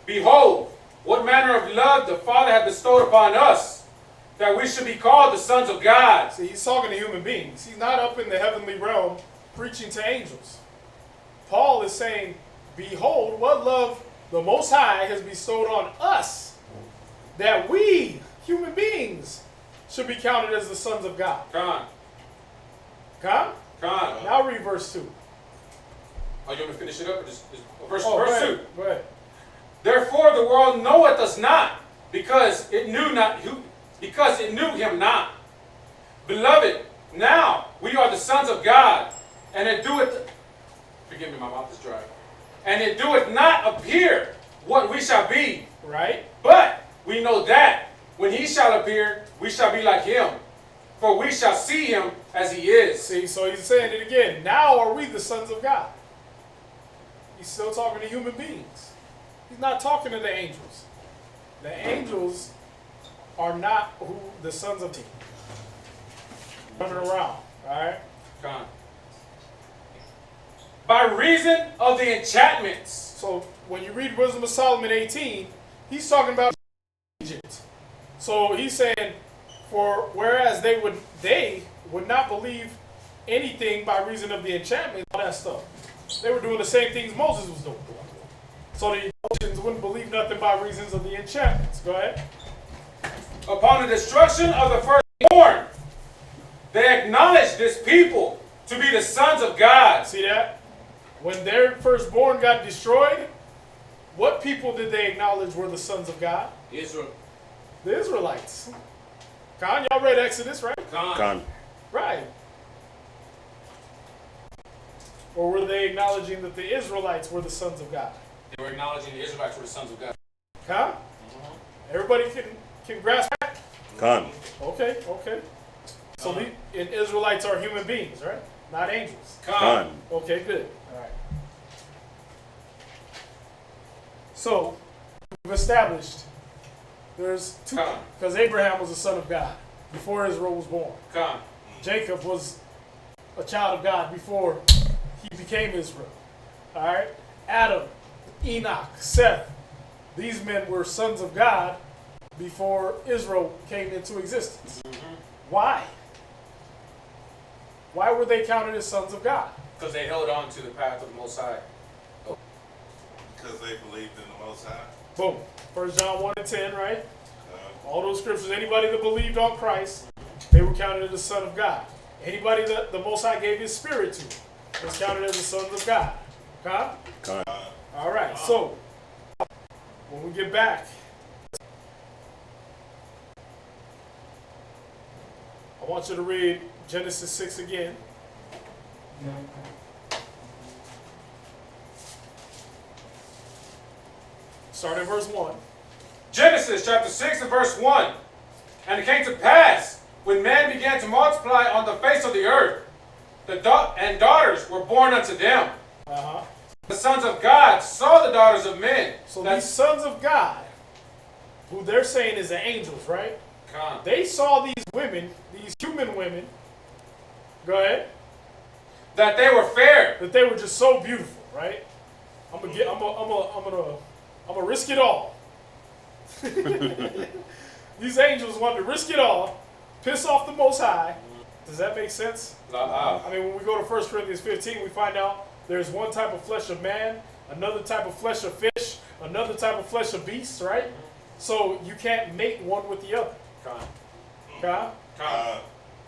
Behold, what manner of love the Father hath bestowed upon us, that we should be called the sons of God.
See, he's talking to human beings. He's not up in the heavenly realm preaching to angels. Paul is saying, behold, what love the Most High has bestowed on us, that we, human beings, should be counted as the sons of God.
Con.
Now read verse 2.
Oh, you want to finish it up? Or just verse 2.
Go ahead.
Therefore the world knoweth us not, because it knew him not. Beloved, now we are the sons of God, and it doeth, forgive me, my mouth is dry, and it doeth not appear what we shall be.
Right.
But we know that when he shall appear, we shall be like him, for we shall see him as he is.
See, so he's saying it again. Now are we the sons of God. He's still talking to human beings. He's not talking to the angels. The angels are not who the sons of God. Running around, all right?
Con. By reason of the enchantments.
So when you read Wisdom of Solomon 18, he's talking about Egypt. So he's saying, for whereas they would not believe anything by reason of the enchantment, all that stuff. They were doing the same things Moses was doing. So the Egyptians wouldn't believe nothing by reasons of the enchantments. Go ahead.
Upon the destruction of the firstborn, they acknowledged this people to be the sons of God.
See that? When their firstborn got destroyed, what people did they acknowledge were the sons of God?
Israel.
The Israelites. Con, y'all read Exodus, right?
Con.
Right. Or were they acknowledging that the Israelites were the sons of God?
They were acknowledging the Israelites were the sons of God.
Huh? Everybody can grasp that?
Con.
Okay. So and Israelites are human beings, right? Not angels.
Con.
Okay, good. All right. So we've established there's two, because Abraham was a son of God before Israel was born.
Con.
Jacob was a child of God before he became Israel. All right? Adam, Enoch, Seth, these men were sons of God before Israel came into existence.
Mm-hmm.
Why? Why were they counted as sons of God?
Because they held on to the path of the Most High.
Because they believed in the Most High.
Boom. 1 John 1 and 10, right? All those scriptures, anybody that believed on Christ, they were counted as the son of God. Anybody that the Most High gave his spirit to was counted as the sons of God. Huh?
Con.
All All right, so when we get back, I want you to read Genesis 6 again. Start at verse 1.
Genesis chapter 6 and verse 1. And it came to pass, when man began to multiply on the face of the earth, and daughters were born unto them.
Uh-huh.
The sons of God saw the daughters of men.
So these sons of God, who they're saying is the angels, right? They saw these women, these human women, go ahead,
that they were fair.
that they were just so beautiful, right? I'm gonna risk it all. These angels wanted to risk it all, piss off the Most High. Does that make sense? I mean, when we go to 1 Corinthians 15, we find out there's one type of flesh of man, another type of flesh of fish, another type of flesh of beasts, right? So you can't mate one with the other.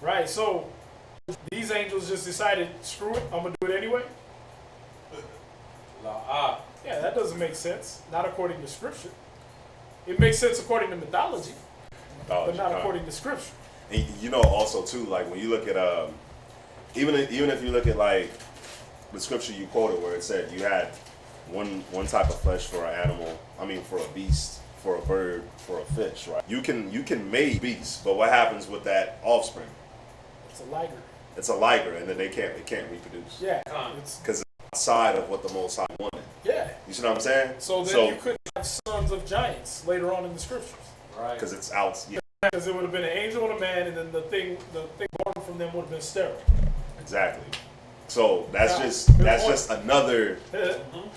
Right, so these angels just decided, screw it, I'm going to do it anyway. Yeah, that doesn't make sense. Not according to Scripture. It makes sense according to mythology, but not according to Scripture.
And you know, also too, like when you look at even if you look at like the scripture you quoted where it said you had one type of flesh for an animal, I mean for a beast, for a bird, for a fish, right? You can mate beasts, but what happens with that offspring?
It's a liger.
It's a liger, and then they can't reproduce.
Yeah.
Because it's outside of what the Most High wanted.
Yeah.
You see what I'm saying?
So then you couldn't have sons of giants later on in the Scriptures.
Right.
Because it's out. Yeah.
Because it would have been an angel and a man, and then the thing born from them would have been sterile.
Exactly. So that's just another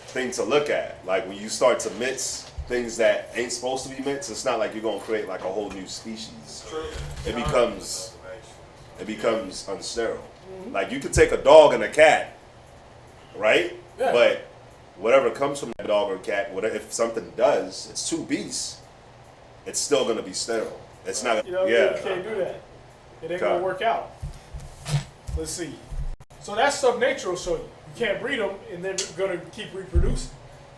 thing to look at. Like when you start to mix things that ain't supposed to be mixed, it's not like you're gonna create like a whole new species. It becomes unsterile.
Mm-hmm.
Like you could take a dog and a cat, right?
Yeah.
But whatever comes from that dog or cat, whatever, if something does, it's two beasts. It's still gonna be sterile. It's not.
You can't do that. It ain't gonna work out. Let's see. So that stuff nature will show you. You can't breed them, and they're gonna keep reproducing.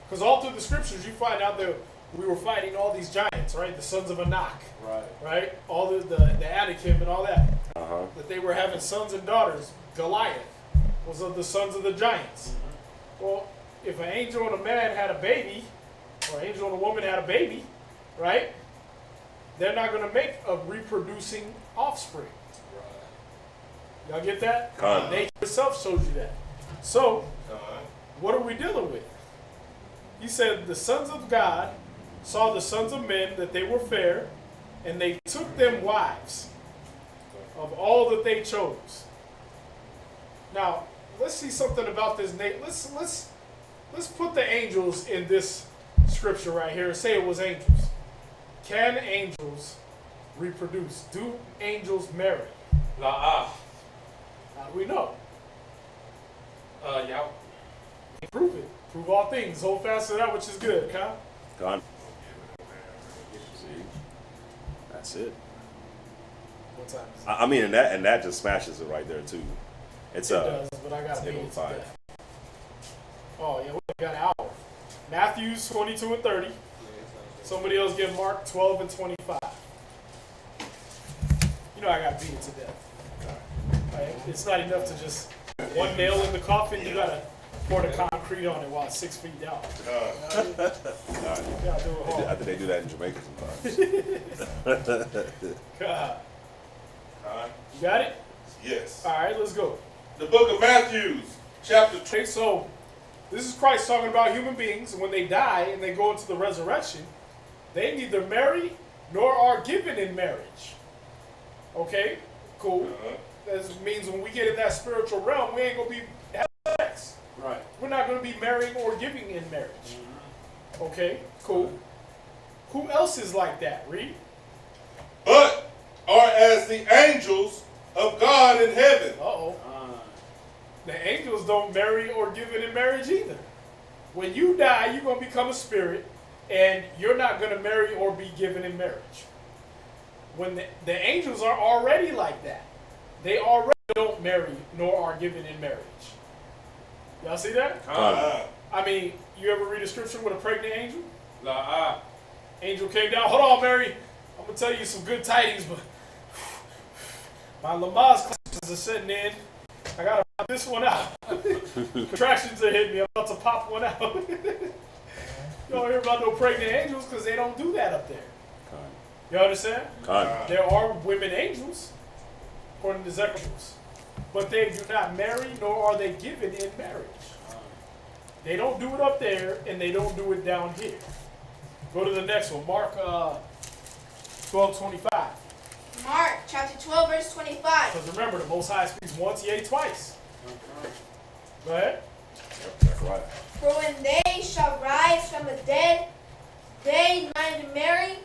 Because all through the Scriptures, you find out that we were fighting all these giants, right? The sons of Anak, right? All the Anakim and all that. That they were having sons and daughters. Goliath was of the sons of the giants. Well, if an angel and a man had a baby, or an angel and a woman had a baby, right? They're not going to make a reproducing offspring. Y'all get that? Nature itself shows you that. So, what are we dealing with? He said, the sons of God saw the sons of men that they were fair, and they took them wives of all that they chose. Now, let's see something about this. Let's put the angels in this scripture right here and say it was angels. Can angels reproduce? Do angels marry? How do we know?
Yeah.
Prove it. Prove all things. Hold fast to that which is good, huh?
Gone. See, that's it.
What time is it?
I mean, and that just smashes it right there too. It
does, but I got to beat it to death. Oh yeah, we got an hour. Matthews 22 and 30. Somebody else give Mark 12 and 25. You know I got to beat it to death. Right? It's not enough to just one nail in the coffin. You got to pour the concrete on it while it's 6 feet down. You gotta do it hard.
I think they do that in Jamaica sometimes.
God. You got it?
Yes.
All right, let's go.
The book of Matthew, chapter 2.
Okay, so this is Christ talking about human beings, and when they die and they go into the resurrection, they neither marry nor are given in marriage. Okay, cool. That means when we get in that spiritual realm, we ain't going to be having sex.
Right.
We're not going to be marrying or giving in marriage. Okay, cool. Who else is like that? Read.
But are as the angels of God in heaven.
Uh-oh. The angels don't marry or give it in marriage either. When you die, you're going to become a spirit, and you're not going to marry or be given in marriage. When the angels are already like that. They already don't marry nor are given in marriage. Y'all see that? I mean, you ever read a scripture with a pregnant angel?
La
Angel came down. Hold on, Mary. I'm gonna tell you some good tidings, but my Lamaze classes are sitting in. I gotta pop this one out. Contractions are hitting me. I'm about to pop one out. You don't hear about no pregnant angels because they don't do that up there. You understand? There are women angels, according to Zechariah, but they do not marry, nor are they given in marriage. They don't do it up there, and they don't do it down here. Go to the next one, Mark 12:25.
Mark chapter 12, verse 25.
Because remember, the Most High speaks once, yea, twice. Go ahead.
For when they shall rise from the dead, they neither marry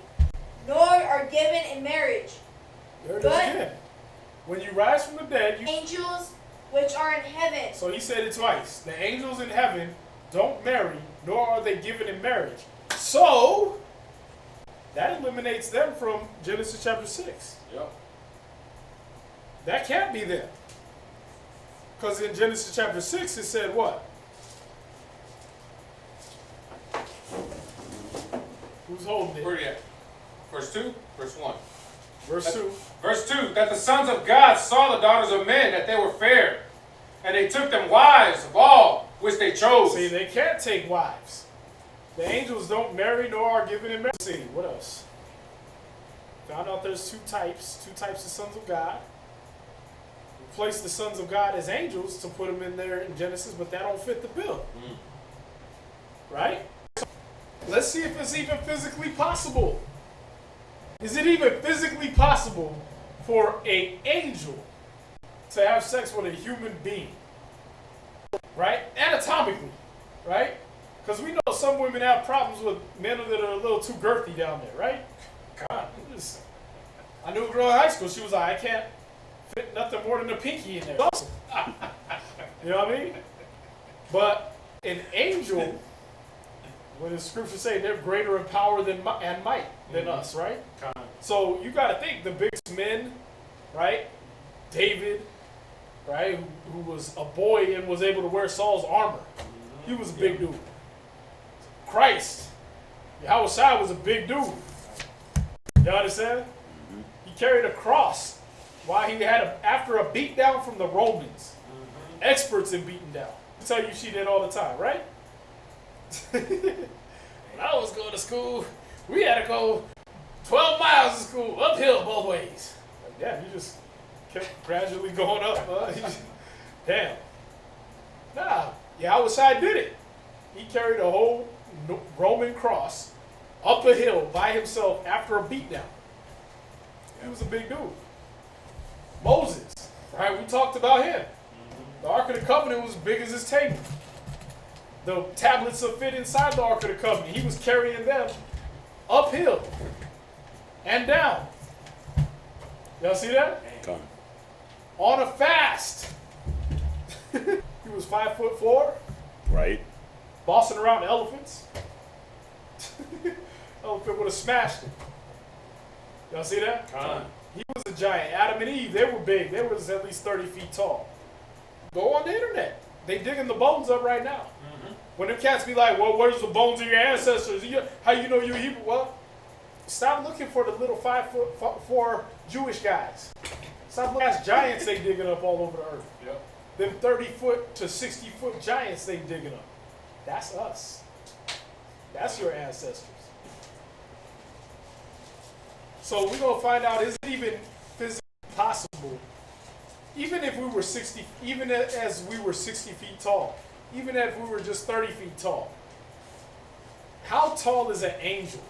nor are given in marriage.
There it is
But-
again. When you rise from the dead, you...
Angels which are in heaven.
So he said it twice. The angels in heaven don't marry, nor are they given in marriage. So, that eliminates them from Genesis chapter 6.
Yep.
That can't be them. Because in Genesis chapter 6, it said what? Who's holding it?
Where are you at? Verse 2, verse 1.
Verse 2.
Verse 2, that the sons of God saw the daughters of men, that they were fair, and they took them wives of all which they chose.
See, they can't take wives. The angels don't marry nor are given in marriage. Let's see, what else? Found out there's two types of sons of God. Replace the sons of God as angels to put them in there in Genesis, but that don't fit the bill. Right? Let's see if it's even physically possible. Is it even physically possible for an angel to have sex with a human being? Right? Anatomically. Right? Because we know some women have problems with men that are a little too girthy down there, right? God, I knew a girl in high school, she was like, I can't fit nothing more than a pinky in there. Awesome. You know what I mean? But an angel, when the scriptures say they're greater in power and might than us, right? So you got to think the biggest men, right? David, right? Who was a boy and was able to wear Saul's armor. He was a big dude. Christ, Yahushua was a big dude. You understand? He carried a cross while he had after a beat down from the Romans. Experts in beating down. I tell you she did all the time, right? When I was going to school, we had to go 12 miles to school, uphill both ways. Like, yeah, you just kept gradually going up. Damn. Nah, Yahushua did it. He carried a whole Roman cross up a hill by himself after a beatdown. He was a big dude. Moses, right? We talked about him. The Ark of the Covenant was as big as his table. The tablets of fit inside the Ark of the Covenant. He was carrying them uphill and down. Y'all see that? On a fast. He was 5'4".
Right.
Bossing around elephants. Elephant would have smashed him. Y'all see that? He was a giant. Adam and Eve, they were big. They was at least 30 feet tall. Go on the internet. They digging the bones up right now. When them cats be like, well, where's the bones of your ancestors? How you know you're Hebrew? Well, stop looking for the little 5'4" Jewish guys. Stop looking at giants they digging up all over the earth.
Yep.
Them 30-foot to 60-foot giants they digging up. That's us. That's your ancestors. So we're going to find out, is it even physically possible, even if we were 60, even as we were 60 feet tall, even if we were just 30 feet tall, how tall is an angel?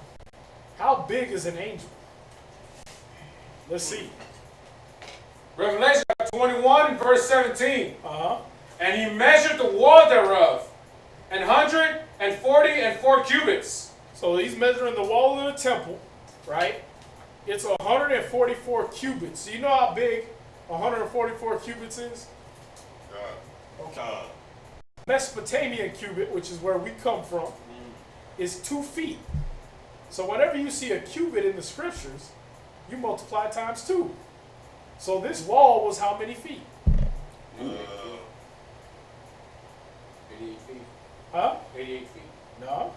How big is an angel? Let's see.
Revelation 21, verse 17.
Uh-huh.
And he measured the wall thereof, 144 cubits.
So he's measuring the wall of the temple, right? It's 144 cubits. Do you know how big 144 cubits is? Okay. Mesopotamian cubit, which is where we come from, is 2 feet. So whenever you see a cubit in the scriptures, you multiply times 2. So this wall was how many feet?
88 feet.
Huh?
88 feet.
No,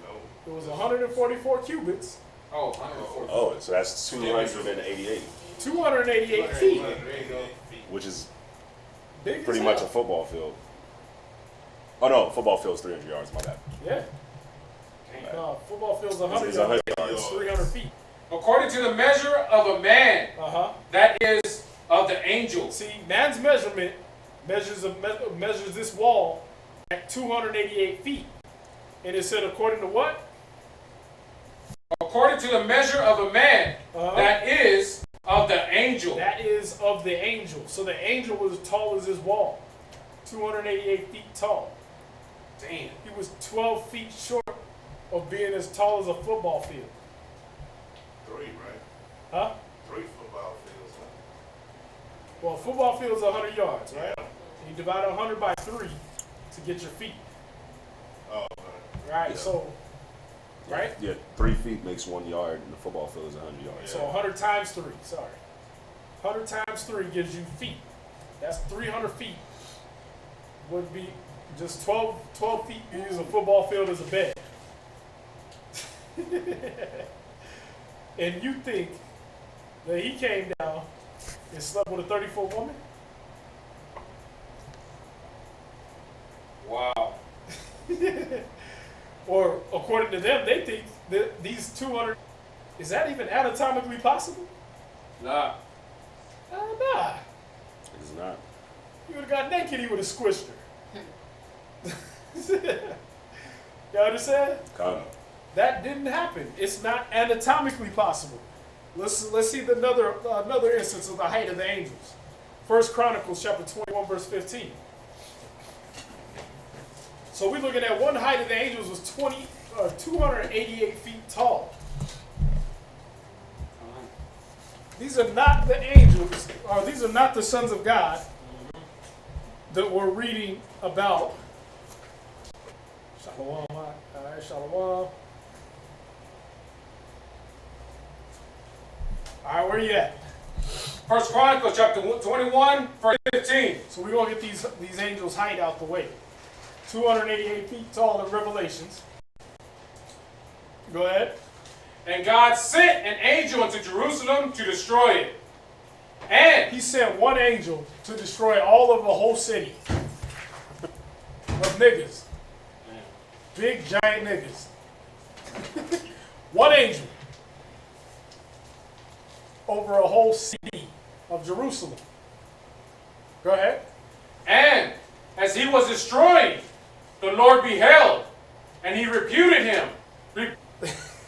No.
it was 144 cubits,
Oh, 140.
Oh, so that's 288,
288 feet.
which is
Big
pretty
as
much a
hell.
football field. Oh no, football field's 300 yards. My bad.
Yeah. No, football field's 100
It's
yards.
100
It's 300 feet.
According to the measure of a man, that is of the angel.
See, man's measurement measures this wall at 288 feet. And it said according to what?
According to the measure of a man, that is of the angel.
That is of the angel. So the angel was as tall as his wall. 288 feet tall.
Damn.
He was 12 feet short of being as tall as a football field.
3, right?
Huh?
3 football fields. Huh?
Well, a football field is 100 yards, right? You divide 100 by 3 to get your feet.
Oh,
Right,
Yeah.
so, right?
Yeah, 3 feet makes 1 yard, and the football field is 100 yards.
So 100 times 3, sorry. 100 times 3 gives you feet. That's 300 feet. Would be just 12 feet. You use a football field as a bed. And you think that he came down and slept with a 30-foot woman?
Wow.
Or according to them, they think that these 200, is that even anatomically possible?
Nah.
Nah.
It's not.
He would have got naked, he would have squished her. You understand?
Come.
That didn't happen. It's not anatomically possible. Let's see another instance of the height of the angels. 1 Chronicles chapter 21, verse 15. So we're looking at one height of the angels was 288 feet tall. These are not the angels, or these are not the sons of God that we're reading about. Shalom, all right, shalom. All right, where you at?
1 Chronicles chapter 21, verse 15.
So we're gonna get these angels' height out the way. 288 feet tall in Revelations. Go ahead.
And God sent an angel into Jerusalem to destroy it. And
He sent one angel to destroy all of the whole city of niggas. Big giant niggas. One angel over a whole city of Jerusalem. Go ahead.
And as he was destroying, the Lord beheld, and he reputed him.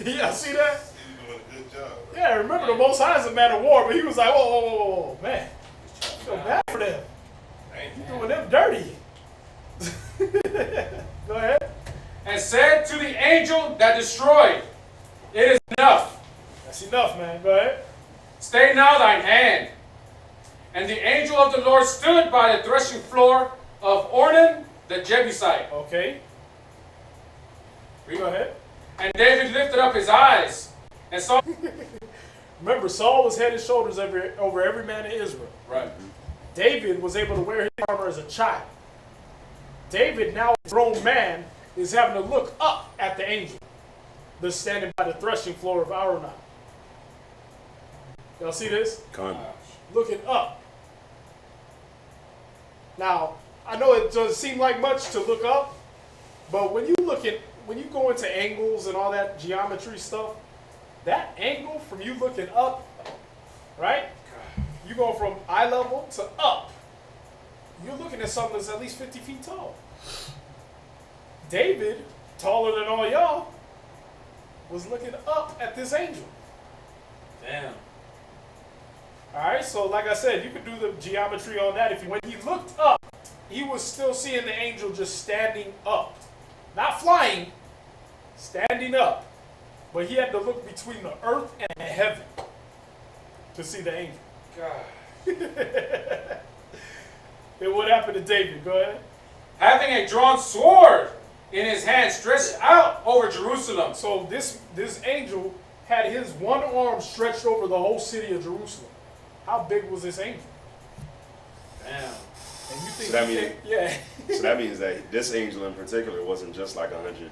Yeah, see that?
He's doing a good job. Right?
Yeah, remember the Most High is a man of war, but he was like, whoa, man. I feel bad for them. You doing them dirty. Go ahead.
And said to the angel that destroyed, it is enough.
That's enough, man. Go ahead.
Stay now thine hand. And the angel of the Lord stood by the threshing floor of Ornan the Jebusite.
Okay. Go ahead.
And David lifted up his eyes and saw.
Remember, Saul was head and shoulders over every man in Israel.
Right.
David was able to wear his armor as a child. David, now a grown man, is having to look up at the angel that's standing by the threshing floor of Araunah. Y'all see this?
Come.
Looking up. Now, I know it doesn't seem like much to look up, but when you go into angles and all that geometry stuff, that angle from you looking up, right? You go from eye level to up. You're looking at something that's at least 50 feet tall. David, taller than all y'all, was looking up at this angel.
Damn.
All right, so like I said, you could do the geometry on that. When he looked up, he was still seeing the angel just standing up. Not flying, standing up. But he had to look between the earth and the heaven to see the angel.
God.
And what happened to David? Go ahead.
Having a drawn sword in his hand stretched out over Jerusalem.
So this angel had his one arm stretched over the whole city of Jerusalem. How big was this angel?
Damn.
And you think
So that
he
mean-
can't- yeah.
So that means that this angel in particular wasn't just like 100.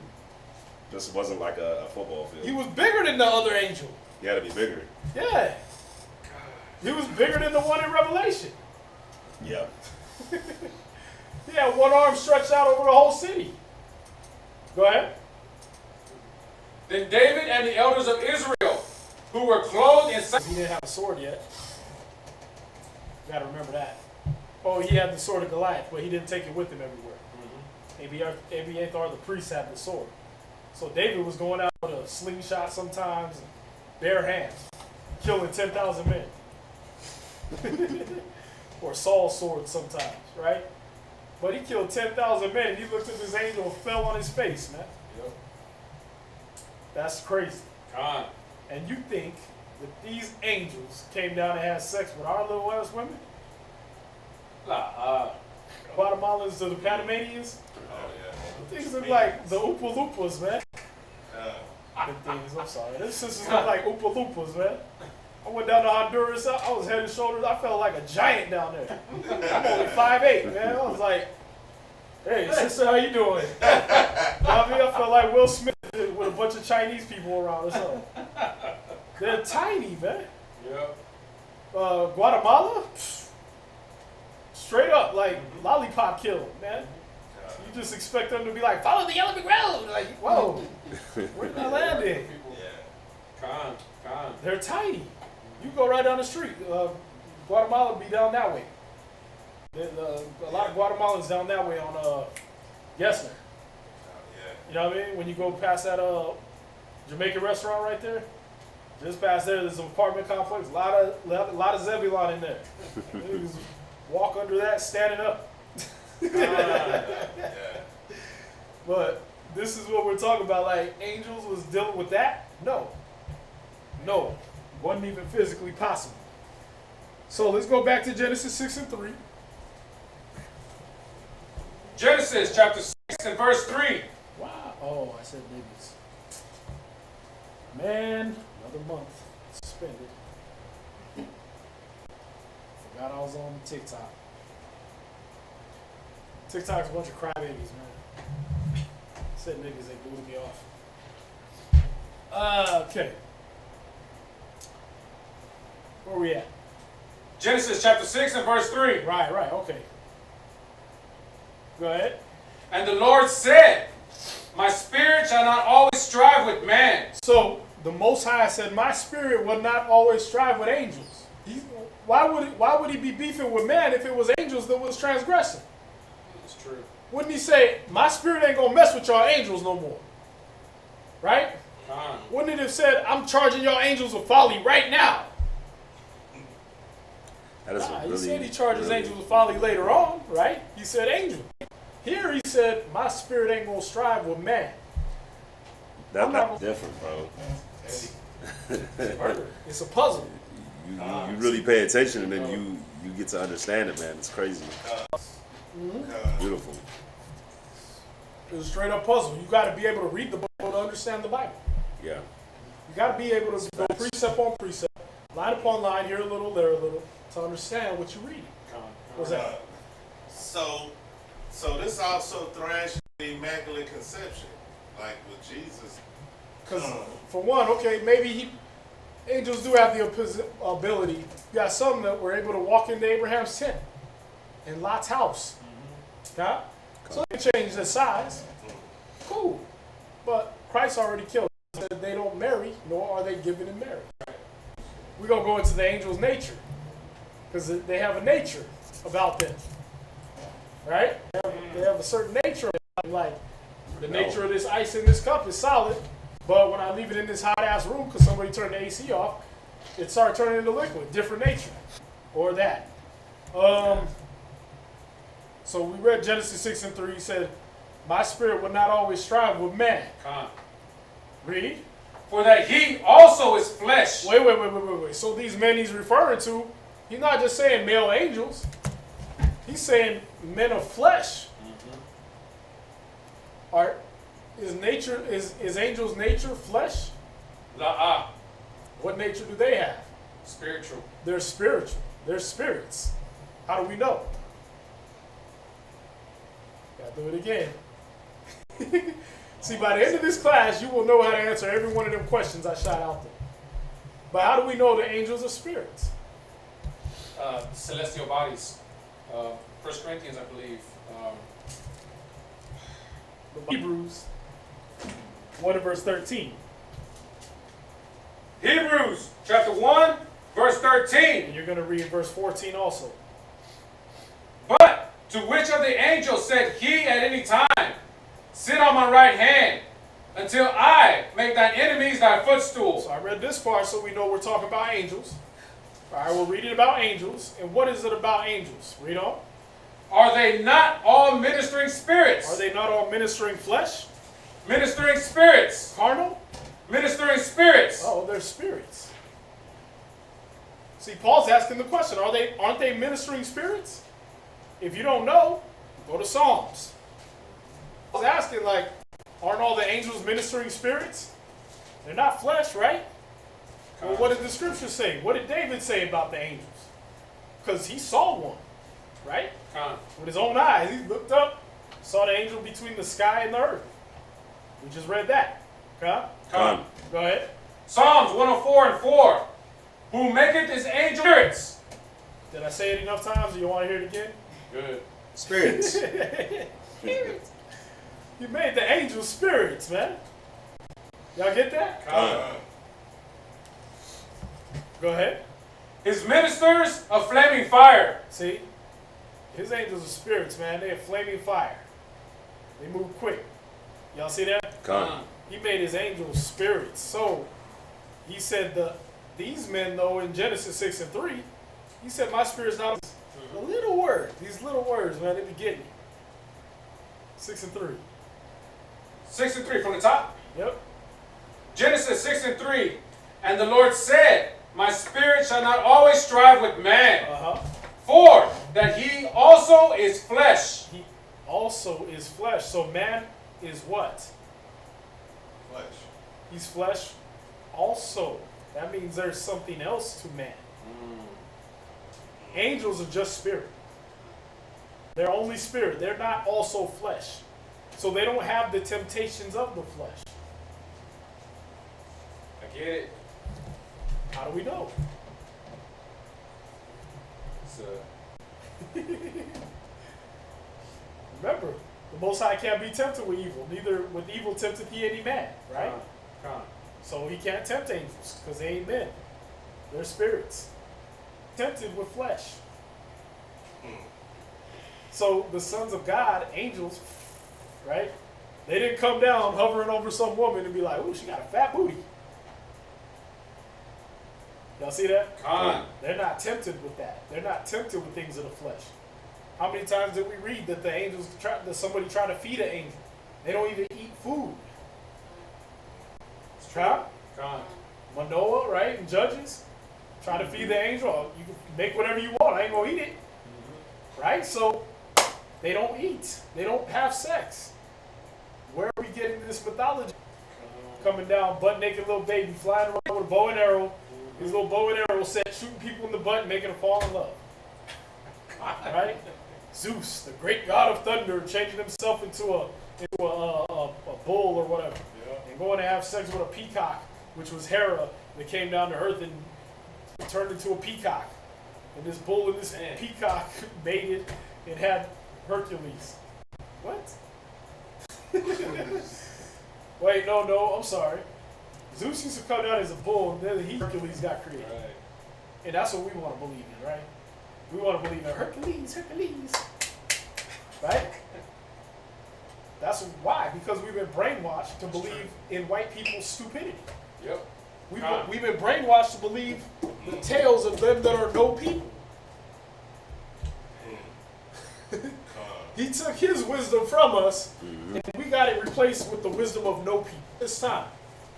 This wasn't like a football field.
He was bigger than the other angel.
He had to be bigger.
Yeah. He was bigger than the one in Revelation.
Yeah.
He had one arm stretched out over the whole city. Go ahead.
Then David and the elders of Israel, who were clothed in
He didn't have a sword yet. You gotta remember that. Oh, he had the sword of Goliath, but he didn't take it with him everywhere. Abiathar, the priest, had the sword. So David was going out with a slingshot sometimes, and bare hands, killing 10,000 men. Or Saul's sword sometimes, right? But he killed 10,000 men, and he looked at this angel and fell on his face, man.
Yep.
That's crazy.
Con.
And you think that these angels came down and had sex with our little ass women? Guatemalans or the Panamanians?
Oh, yeah.
These look like the Oompa Loompas, man. The things, I'm sorry. These sisters look like Oompa Loompas, man. I went down to Honduras. I was head and shoulders. I felt like a giant down there. I'm only 5'8", man. I was like, hey, sister, how you doing? You know what I mean? I felt like Will Smith with a bunch of Chinese people around or something. They're tiny, man.
Yep.
Guatemala? Straight up, like, lollipop kill, man. You just expect them to be like, follow the yellow brick road. Like, whoa, where did I land in?
Con.
They're tiny. You go right down the street. Guatemala be down that way. A lot of Guatemalans down that way on Gessner. You know what I mean? When you go past that Jamaican restaurant right there, just past there, there's an apartment complex. A lot of Zebulon in there. Niggas walk under that standing up. But this is what we're talking about. Like, angels was dealing with that? No. Wasn't even physically possible. So let's go back to Genesis 6 and 3.
Genesis chapter 6 and verse 3.
Wow. Oh, I said babies. Man, another month suspended. Forgot I was on TikTok. TikTok's a bunch of crybabies, man. Said niggas, they blew me off. Okay. Where we at?
Genesis chapter 6 and verse 3.
Right, okay. Go ahead.
And the Lord said, my spirit shall not always strive with man.
So the Most High said, my spirit will not always strive with angels. Why would he be beefing with man if it was angels that was transgressing?
That's true.
Wouldn't he say, my spirit ain't gonna mess with y'all angels no more? Right? Wouldn't it have said, I'm charging y'all angels with folly right now?
That is
Nah,
really,
he said he charges angels with folly later on, right? He said angel. Here he said, my spirit ain't gonna strive with man.
That's different, bro.
It's a puzzle.
You really pay attention, and then you get to understand it, man. It's crazy. Beautiful.
It's a straight up puzzle. You got to be able to read the Bible to understand the Bible.
Yeah.
You got to be able to go precept on precept, line upon line, here a little, there a little, to understand what you read. What's that?
So this also thrashes the Immaculate Conception, like with Jesus.
Because for one, okay, maybe angels do have the ability. You got some that were able to walk into Abraham's tent in Lot's house. Yeah? So they change their size. Cool. But Christ already killed them. Said they don't marry, nor are they given in marriage. We're going to go into the angel's nature. Because they have a nature about them. Right? They have a certain nature about them. Like, the nature of this ice in this cup is solid. But when I leave it in this hot ass room because somebody turned the AC off, it started turning into liquid. Different nature. Or that. So we read Genesis 6 and 3. He said, my spirit will not always strive with man. Read.
For that he also is flesh.
Wait. So these men he's referring to, he's not just saying male angels. He's saying men of flesh. Is angels' nature flesh? What nature do they have?
Spiritual.
They're spiritual. They're spirits. How do we know? Gotta do it again. See, by the end of this class, you will know how to answer every one of them questions I shot out there. But how do we know the angels are spirits?
Celestial bodies. 1 Corinthians, I believe.
Hebrews 1 and verse 13.
Hebrews chapter 1, verse 13.
And you're going to read verse 14 also.
But to which of the angels said he at any time, sit on my right hand until I make thine enemies thy footstool?
So I read this part so we know we're talking about angels. All right, we're reading about angels. And what is it about angels? Read on.
Are they not all ministering spirits?
Are they not all ministering flesh?
Ministering spirits.
Carnal?
Ministering spirits.
Oh, they're spirits. See, Paul's asking the question, aren't they ministering spirits? If you don't know, go to Psalms. Paul's asking, like, aren't all the angels ministering spirits? They're not flesh, right? Well, what did the scripture say? What did David say about the angels? Because he saw one, right? With his own eyes. He looked up, saw the angel between the sky and the earth. We just read that.
Come.
Go ahead.
Psalms 104 and 4. Who maketh his angels spirits?
Did I say it enough times? Do you want to hear it again?
Good.
Spirits.
Spirits. You made the angels spirits, man. Y'all get that? Go ahead.
His ministers a flaming fire.
See? His angels are spirits, man. They're flaming fire. They move quick. Y'all see that?
Come.
He made his angels spirits. So, he said these men, though, in Genesis 6 and 3, he said, my spirit's not a little word. These little words, man, they be getting me. 6 and 3.
6 and 3 from the top.
Yep.
Genesis 6 and 3. And the Lord said, my spirit shall not always strive with man. For that he also is flesh.
He also is flesh. So man is what?
Flesh.
He's flesh also. That means there's something else to man. Angels are just spirit. They're only spirit. They're not also flesh. So they don't have the temptations of the flesh.
I get it.
How do we know? Remember, the Most High can't be tempted with evil. Neither with evil tempteth he any man, right? So he can't tempt angels because they ain't men. They're spirits. Tempted with flesh. So the sons of God, angels, right? They didn't come down hovering over some woman and be like, ooh, she got a fat booty. Y'all see that? They're not tempted with that. They're not tempted with things of the flesh. How many times did we read that the angels that somebody tried to feed an angel? They don't even eat food. Manoah, right? In Judges, try to feed the angel. You can make whatever you want. I ain't gonna eat it. Right? So they don't eat. They don't have sex. Where are we getting this mythology? Coming down, butt naked little baby, flying around with a bow and arrow. His little bow and arrow set, shooting people in the butt, making them fall in love. Right? Zeus, the great god of thunder, changing himself into a bull or whatever, and going to have sex with a peacock, which was Hera, that came down to earth and turned into a peacock. And this bull and this peacock mated and had Hercules. What? Wait, no, I'm sorry. Zeus used to come down as a bull, and then Hercules got created.
Right.
And that's what we want to believe in, right? We want to believe in Hercules. Right? That's why. Because we've been brainwashed to believe in white people's stupidity.
Yep.
We've been brainwashed to believe the tales of them that are no people. He took his wisdom from us, and we got it replaced with the wisdom of no people. This time,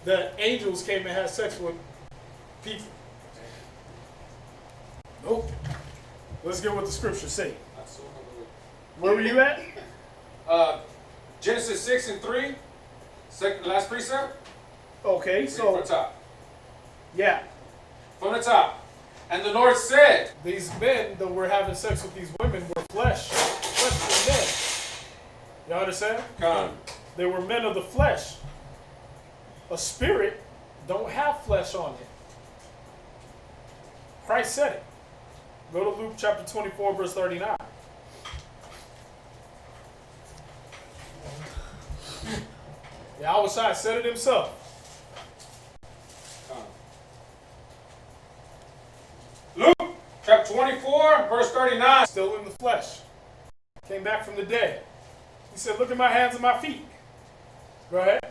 the angels came and had sex with people. Nope. Let's get what the scriptures say. Where were you at?
Genesis 6 and 3. Last precept.
Okay,
From the
so
top.
yeah,
From the top. And the Lord said,
these men that were having sex with these women were flesh and men. You understand?
Come.
They were men of the flesh. A spirit don't have flesh on it. Christ said it. Go to Luke chapter 24, verse 39. Yahweh said it himself.
Luke chapter 24, verse 39.
Still in the flesh. Came back from the dead. He said, look at my hands and my feet. Go ahead.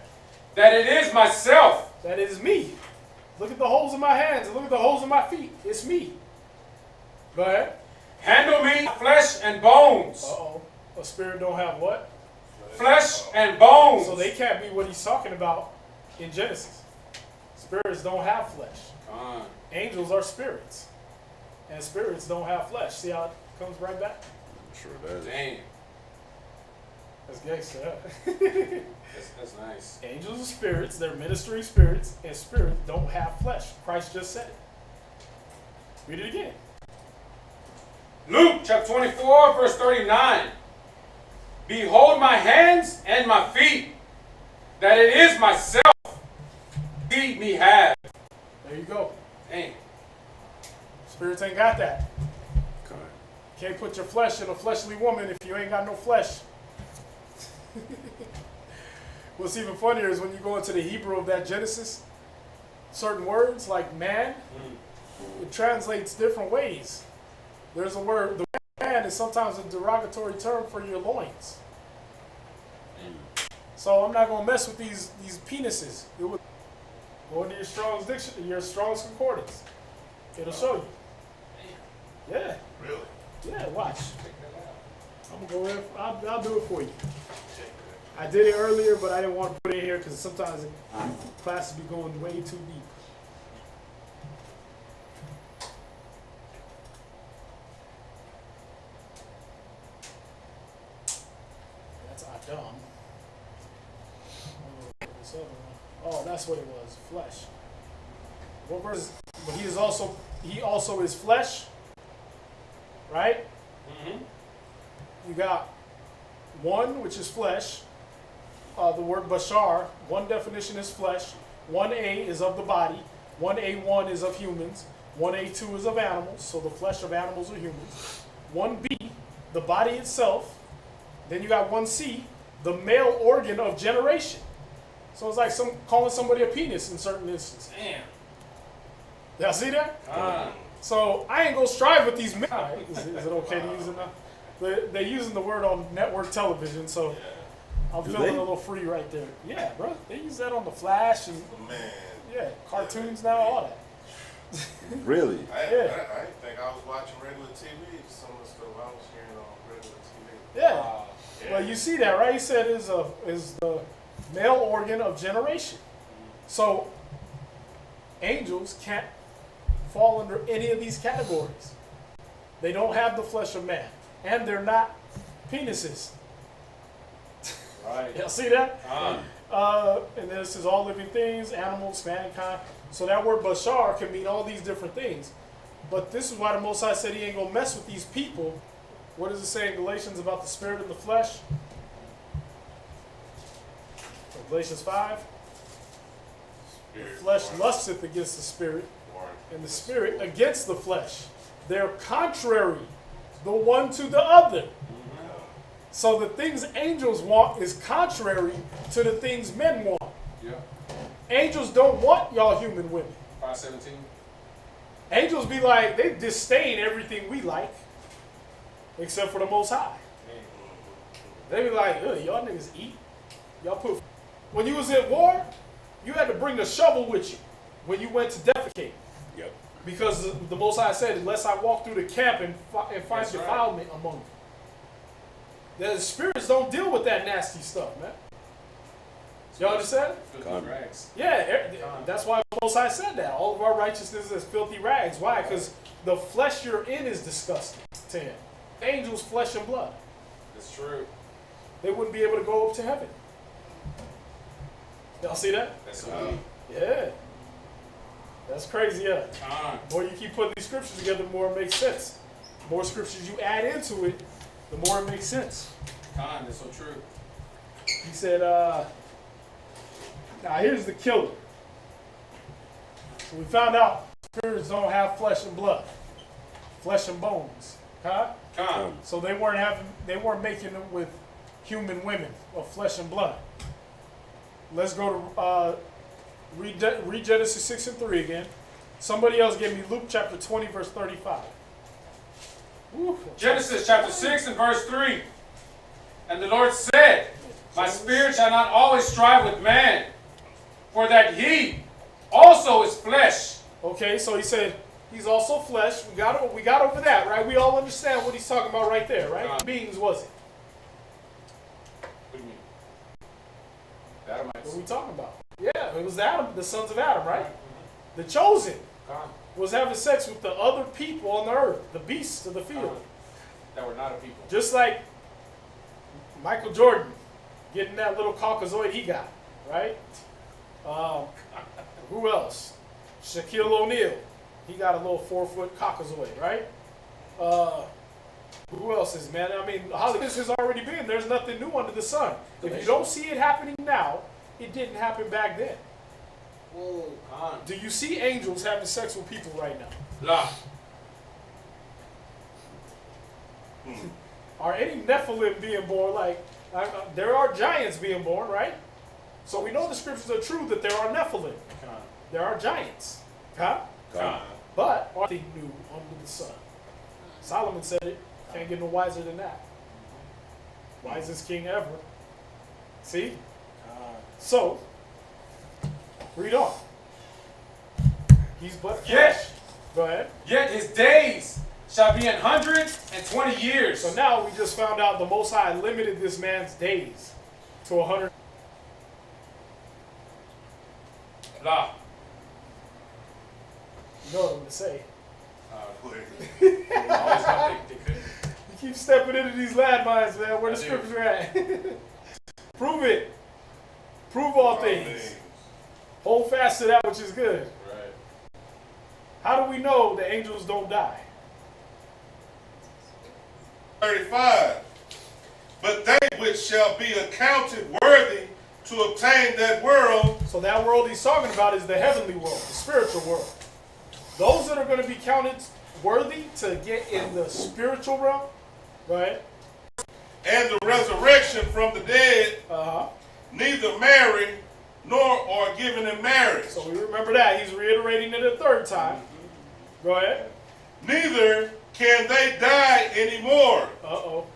That it is myself.
That is me. Look at the holes in my hands and look at the holes in my feet. It's me. Go ahead.
Handle me, flesh and bones.
Uh-oh. A spirit don't have what?
Flesh and bones.
So they can't be what he's talking about in Genesis. Spirits don't have flesh.
Come on.
Angels are spirits. And spirits don't have flesh. See how it comes right back?
Sure does.
Damn.
That's gangster.
That's nice.
Angels are spirits. They're ministering spirits. And spirits don't have flesh. Christ just said it. Read it again.
Luke chapter 24, verse 39. Behold my hands and my feet, that it is myself. Feed me have.
There you go.
Damn.
Spirits ain't got that.
Okay.
Can't put your flesh in a fleshly woman if you ain't got no flesh. What's even funnier is when you go into the Hebrew of that Genesis, certain words like man, it translates different ways. There's a word, the man is sometimes a derogatory term for your loins. So I'm not gonna mess with these penises. It would go into your Strong's dictionary, your Strong's concordance. It'll show you. Yeah.
Really?
Yeah, watch. I'm gonna go in. I'll do it for you. I did it earlier, but I didn't want to put it in here because sometimes classes be going way too deep. That's Adam. Oh, that's what it was. Flesh. What verse? But he also is flesh. Right?
Mm-hmm.
You got one, which is flesh. The word bashar, one definition is flesh. 1A is of the body. 1A1 is of humans. 1A2 is of animals. So the flesh of animals are humans. 1B, the body itself. Then you got 1C, the male organ of generation. So it's like calling somebody a penis in certain instances.
Damn.
Y'all see that? So I ain't gonna strive with these men. Is it okay to use it now? They're using the word on network television, so I'm
Do
feeling
they?
a little free right there. Yeah, bro. They use that on the Flash and
Man.
yeah, cartoons now, all that.
Really?
I
Yeah.
didn't think I was watching regular TV. Some of the stuff I was hearing on regular TV.
Yeah. Well, you see that, right? He said is the male organ of generation. So angels can't fall under any of these categories. They don't have the flesh of man, and they're not penises.
Right.
Y'all see that? And then it says all living things, animals, mankind. So that word bashar can mean all these different things. But this is why the Most High said he ain't gonna mess with these people. What does it say in Galatians about the spirit and the flesh? Galatians 5. The flesh lusteth against the spirit, and the spirit against the flesh. They're contrary, the one to the other. So the things angels want is contrary to the things men want.
Yeah.
Angels don't want y'all human women.
517.
Angels be like, they disdain everything we like, except for the Most High. They be like, ugh, y'all niggas eat. Y'all put. When you was at war, you had to bring the shovel with you when you went to defecate.
Yep.
Because the Most High said, unless I walk through the camp and find
That's
defilement among you. The spirits don't deal with that nasty stuff, man. Y'all understand?
Come.
Rags.
Yeah, that's why the Most High said that. All of our righteousness is filthy rags. Why? Because the flesh you're in is disgusting to him. Angels, flesh and blood.
That's true.
They wouldn't be able to go up to heaven. Y'all see that?
That's sweet.
Yeah. That's crazy, yeah. The more you keep putting these scriptures together, the more it makes sense. The more scriptures you add into it, the more it makes sense.
That's so true.
He said, now here's the killer. So we found out spirits don't have flesh and blood, flesh and bones. Huh?
Con.
So they weren't making it with human women of flesh and blood. Let's go to read Genesis 6 and 3 again. Somebody else gave me Luke chapter 20 verse 35. Woo.
Genesis chapter 6 and verse 3. And the Lord said, my spirit shall not always strive with man, for that he also is flesh.
Okay, so he said he's also flesh. We got over that, right? We all understand what he's talking about right there, right? What beings was it?
What do you mean? The Adamites.
What are we talking about? Yeah, it was Adam, the sons of Adam, right? The chosen was having sex with the other people on the earth, the beasts of the field.
That were not a people.
Just like Michael Jordan getting that little Caucasoid he got, right? Who else? Shaquille O'Neal. He got a little 4-foot Caucasoid, right? Who else is, man? I mean, how this has already been. There's nothing new under the sun. If you don't see it happening now, it didn't happen back then.
Whoa, con.
Do you see angels having sex with people right now?
La.
Are any Nephilim being born? There are giants being born, right? So we know the scriptures are true that there are Nephilim. There are giants. Huh? But are they new under the sun? Solomon said it. Can't get no wiser than that. Wisest king ever. See? So, read on. He's but
Yes.
Go ahead.
Yet his days shall be 120 years.
So now we just found out the Most High limited this man's days to 100.
La.
You know what I'm going to say.
Always thought they couldn't.
You keep stepping into these landmines, man. Where the scriptures are at. Prove it. Prove all things. Hold fast to that which is good.
Right.
How do we know the angels don't die?
35. But they which shall be accounted worthy to obtain that world.
So that world he's talking about is the heavenly world, the spiritual world. Those that are going to be counted worthy to get in the spiritual realm, right?
And the resurrection from the dead, neither marry nor are given in marriage.
So we remember that. He's reiterating it a third time. Go ahead.
Neither can they die anymore,
Uh-oh.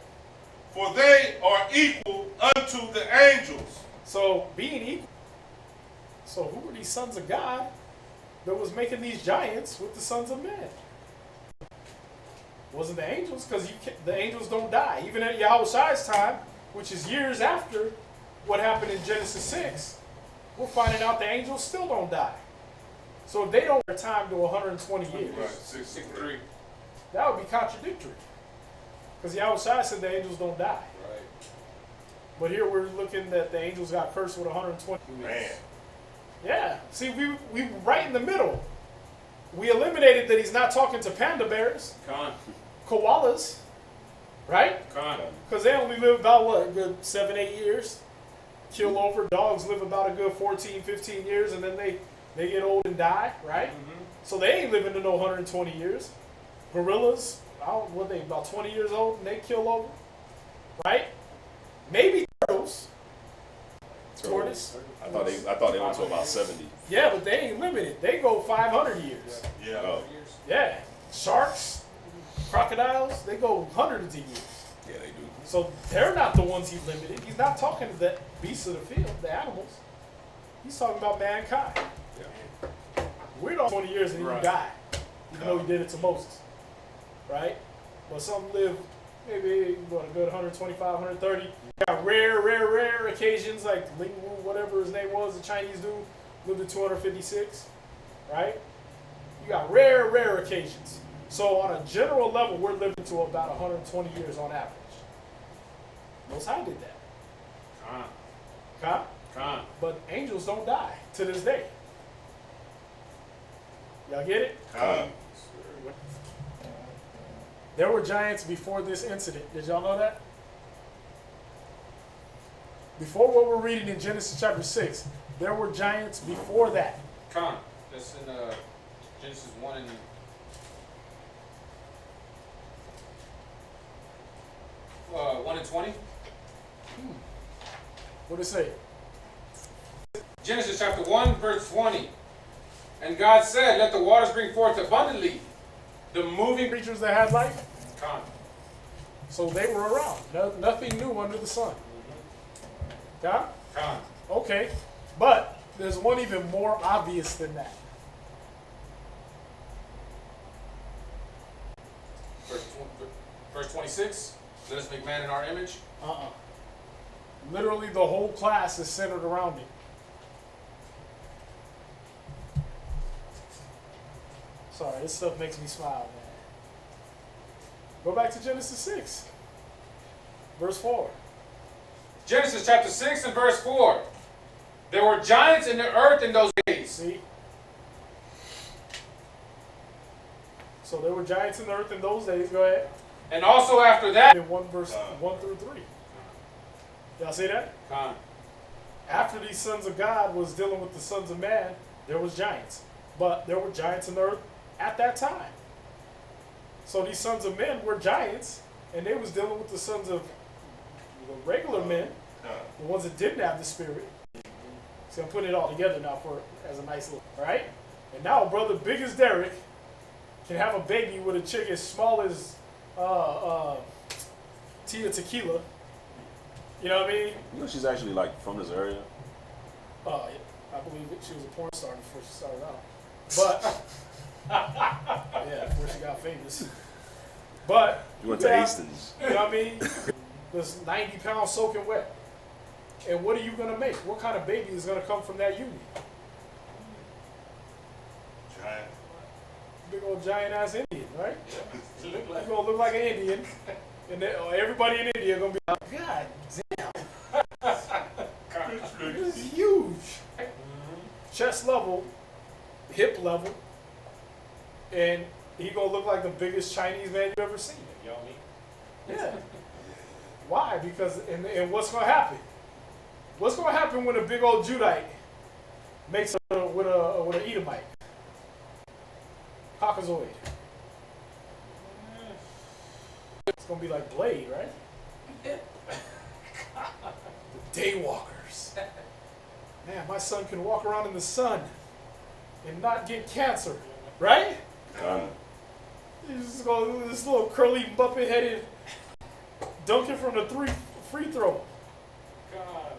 for they are equal unto the angels.
So being equal. So who were these sons of God that was making these giants with the sons of men? Wasn't the angels, because the angels don't die. Even at Yahweh's time, which is years after what happened in Genesis 6, we're finding out the angels still don't die. So if they don't have time to 120 years,
Right, 63.
that would be contradictory. Because Yahweh said the angels don't die.
Right.
But here we're looking that the angels got cursed with 120 years.
Man.
Yeah. See, we right in the middle. We eliminated that he's not talking to panda bears,
Con.
koalas, right?
Con.
Because they only live about, what, a good 7-8 years? Kill over. Dogs live about a good 14, 15 years, and then they get old and die, right? So they ain't living to no 120 years. Gorillas, what they, about 20 years old, and they kill over, right? Maybe turtles. Tortoise.
I thought they went to about 70.
Yeah, but they ain't limited. They go 500 years.
Yeah.
Oh,
Yeah. Sharks, crocodiles, they go hundreds of years.
yeah, they do.
So they're not the ones he limited. He's not talking to the beasts of the field, the animals. He's talking about mankind.
Yeah.
We're on 20 years and he die, even though he did it to Moses, right? But some live maybe what, a good 125, 130. You got rare occasions like Ling Wu, whatever his name was, the Chinese dude, lived to 256, right? You got rare occasions. So on a general level, we're living to about 120 years on average. Most High did that.
Con.
Okay?
Con.
But angels don't die to this day. Y'all get it? There were giants before this incident. Did y'all know that? Before what we're reading in Genesis chapter 6, there were giants before that.
Con. That's in Genesis 1 and 1 and 20.
What did it say?
Genesis chapter 1, verse 20. And God said, let the waters bring forth abundantly the moving
Creatures that had life.
Con.
So they were around. Nothing new under the sun. Yeah?
Con.
Okay. But there's one even more obvious than that.
Verse 26. Let us make man in our image.
Literally the whole class is centered around it. Sorry, this stuff makes me smile, man. Go back to Genesis 6, verse 4.
Genesis chapter 6 and verse 4. There were giants in the earth in those days.
See? So there were giants in the earth in those days. Go ahead.
And also after that.
In 1 verse 1 through 3. Y'all see that?
Con.
After these sons of God was dealing with the sons of man, there was giants. But there were giants in the earth at that time. So these sons of men were giants, and they was dealing with the sons of the regular men, the ones that didn't have the spirit. See, I'm putting it all together now as a nice little, right? And now, brother, big as Derek can have a baby with a chick as small as Tia Tequila. You know what I mean?
You know she's actually like from this area.
I believe it. She was a porn star before she started out. But yeah, before she got famous. But
You went to Hastings.
You know what I mean? There's 90 pounds soaking wet. And what are you gonna make? What kind of baby is gonna come from that union?
Giant.
Big old giant ass Indian, right? He's gonna look like an Indian, and then, everybody in India gonna be like, God damn, this is huge. Chest level, hip level, and he gonna look like the biggest Chinese man you ever seen. Yeah. Why? Because and what's gonna happen? What's gonna happen when a big old Judite makes with an Edomite? Caucasoid. It's gonna be like Blade, right? The Daywalkers. Man, my son can walk around in the sun and not get cancer, right? He's just going this little curly, bumpy-headed dunking from the free throw.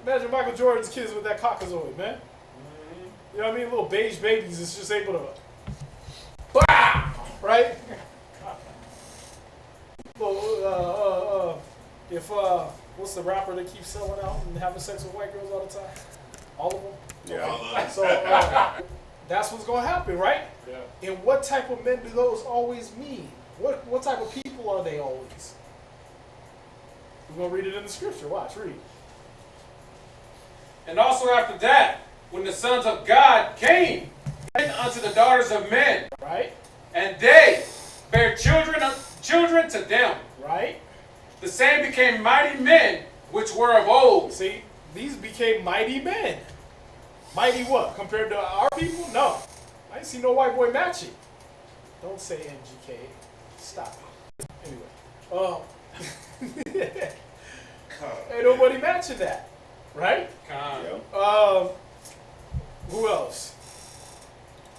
Imagine Michael Jordan's kids with that Caucasoid, man. You know what I mean? Little beige babies is just able to, right? What's the rapper that keeps selling out and having sex with white girls all the time? All of them?
Yeah.
So that's what's going to happen, right?
Yeah.
And what type of men do those always mean? What type of people are they always? We're going to read it in the scripture. Watch, read.
And also after that, when the sons of God came unto the daughters of men,
Right?
and they bare children to them,
Right?
the same became mighty men which were of old.
See, these became mighty men. Mighty what? Compared to our people? No. I ain't see no white boy matching. Don't say MGK. Stop it. Anyway. Ain't nobody matching that. Right?
Con.
Yeah.
Who else?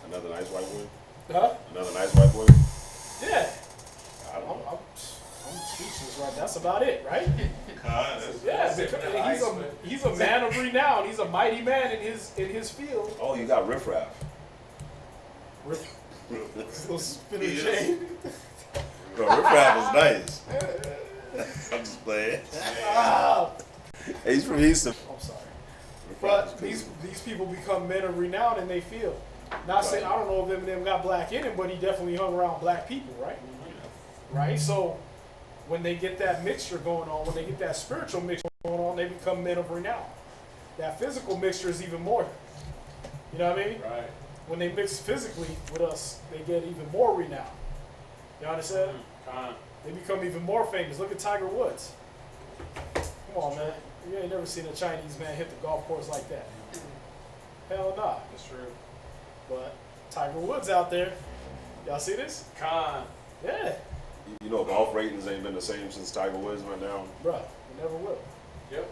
Another nice white boy.
Huh?
Another nice white boy.
Yeah.
I don't know.
I'm speechless, right? That's about it, right? Yeah,
That's it for the
because
ice,
he's a man of renown. He's a mighty man in his field.
Oh, you got Riff Raff.
Little spinning chain.
Bro, Riff Raff is nice. I'm just playing.
Ah,
Hey, he's from Houston.
I'm sorry.
Riff Raff is
But
cool.
these people become men of renown in their field. Not saying I don't know if them got black in him, but he definitely hung around black people, right? Right? So when they get that mixture going on, when they get that spiritual mixture going on, they become men of renown. That physical mixture is even more. You know what I mean?
Right.
When they mix physically with us, they get even more renown. You understand?
Con.
They become even more famous. Look at Tiger Woods. Come on, man. You ain't never seen a Chinese man hit the golf course like that. Hell nah.
That's true.
But Tiger Woods out there. Y'all see this?
Con.
Yeah.
You know, golf ratings ain't been the same since Tiger Woods went down.
Bruh, we never will.
Yep.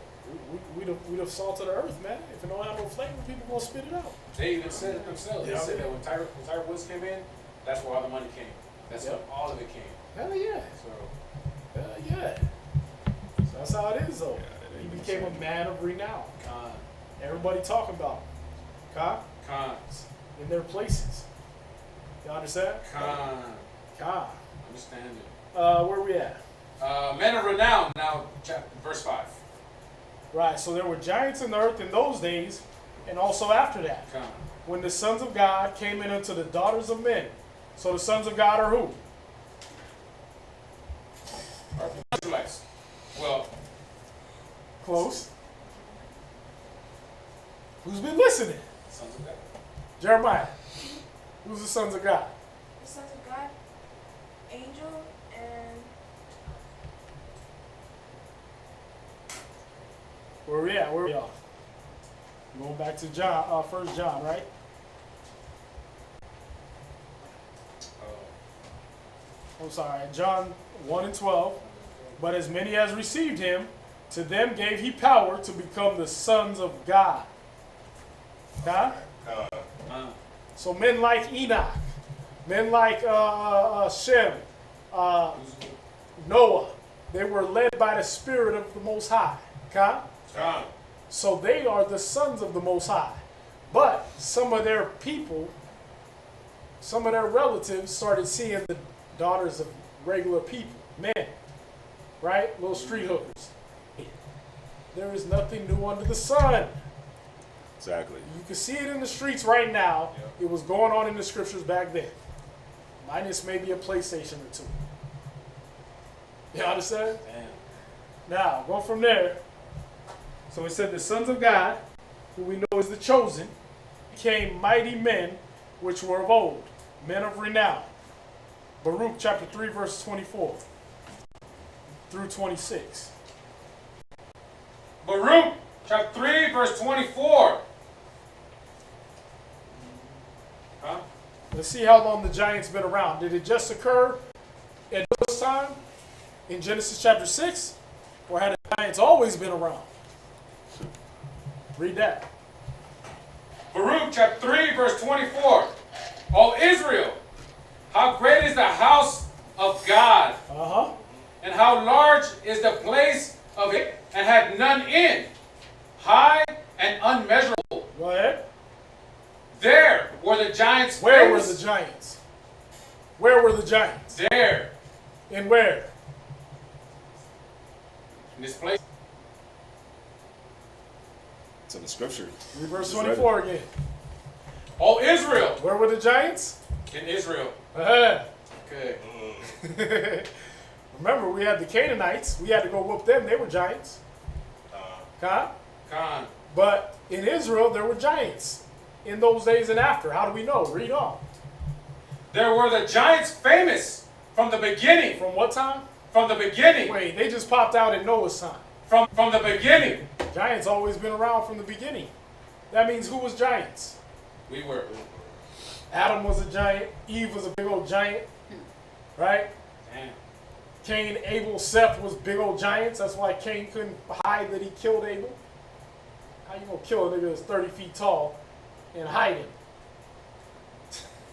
We'd have salt of the earth, man. If it don't have no flavor, people gonna spit it out.
They even said it themselves.
Yeah.
They said that when Tiger Woods came in, that's where all the money came. That's
Yep.
where all of it came.
Hell yeah.
So,
Hell yeah. So that's how it is, though.
Yeah,
He became a man of renown.
con.
Everybody talking about him. Huh?
Cons.
In their places. You understand?
Con.
Huh.
Understand it.
Where we at?
Men of renown, now verse 5.
Right, so there were giants in the earth in those days, and also after that,
Con.
when the sons of God came in unto the daughters of men. So the sons of God are who?
Israelites. Well,
Close. Who's been listening?
sons of God.
Jeremiah. Who's the sons of God?
The sons of God, angel, and
Where we at? Where we are? Going back to John, 1 John, right? I'm sorry, John 1 and 12. But as many as received him, to them gave he power to become the sons of God. Huh? So men like Enoch, men like Shem, Noah, they were led by the Spirit of the Most High. Huh?
Con.
So they are the sons of the Most High. But some of their people, some of their relatives started seeing the daughters of regular people, men, right? Little street hookers. There is nothing new under the sun.
Exactly.
You can see it in the streets right now.
Yep.
It was going on in the scriptures back then. Minus maybe a PlayStation or two. You understand?
Damn.
Now, go from there. So it said the sons of God, who we know is the chosen, became mighty men which were of old, men of renown. Baruch chapter 3, verse 24 through 26.
Baruch chapter 3, verse 24. Huh?
Let's see how long the giants been around. Did it just occur at this time in Genesis chapter 6? Or had the giants always been around? Read that.
Baruch chapter 3, verse 24. O Israel, how great is the house of God,
Uh-huh.
and how large is the place of it, and had none end, high and unmeasurable.
Go ahead.
There were the giants.
Where were
famous.
the giants? Where were the giants?
There,
And where?
in this place.
It's in the scripture.
Read verse
Just read
24 again.
O Israel,
Where were the giants?
in Israel.
Uh-huh.
Okay.
Remember, we had the Canaanites. We had to go whoop them. They were giants. Huh?
Con.
But in Israel, there were giants in those days and after. How do we know? Read on.
There were the giants famous from the beginning.
From what time?
From the beginning.
Wait, they just popped out in Noah's time.
From the beginning.
Giants always been around from the beginning. That means who was giants?
We were.
Adam was a giant. Eve was a big old giant. Right?
Damn.
Cain, Abel, Seth was big old giants. That's why Cain couldn't hide that he killed Abel. How you gonna kill a nigga that's 30 feet tall and hide him?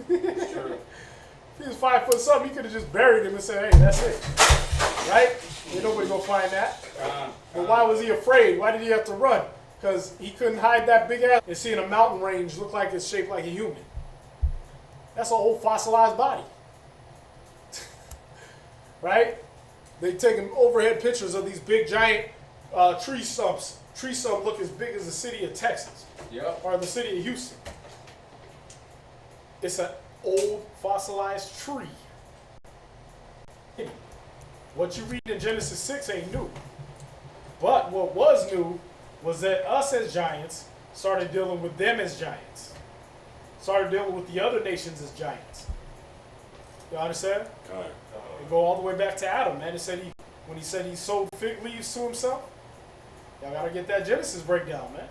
Sure.
If he was 5 foot something, he could have just buried him and said, hey, that's it. Right? Ain't nobody gonna find that. But why was he afraid? Why did he have to run? Because he couldn't hide that big ass and seeing a mountain range look like it's shaped like a human. That's an old fossilized body. Right? They taking overhead pictures of these big giant tree stumps. Tree stump look as big as the city of Texas
Yep.
or the city of Houston. It's an old fossilized tree. What you read in Genesis 6 ain't new. But what was new was that us as giants started dealing with them as giants. Started dealing with the other nations as giants. You understand?
Con.
We go all the way back to Adam, man. It said when he said he sowed fig leaves to himself. Y'all gotta get that Genesis breakdown, man.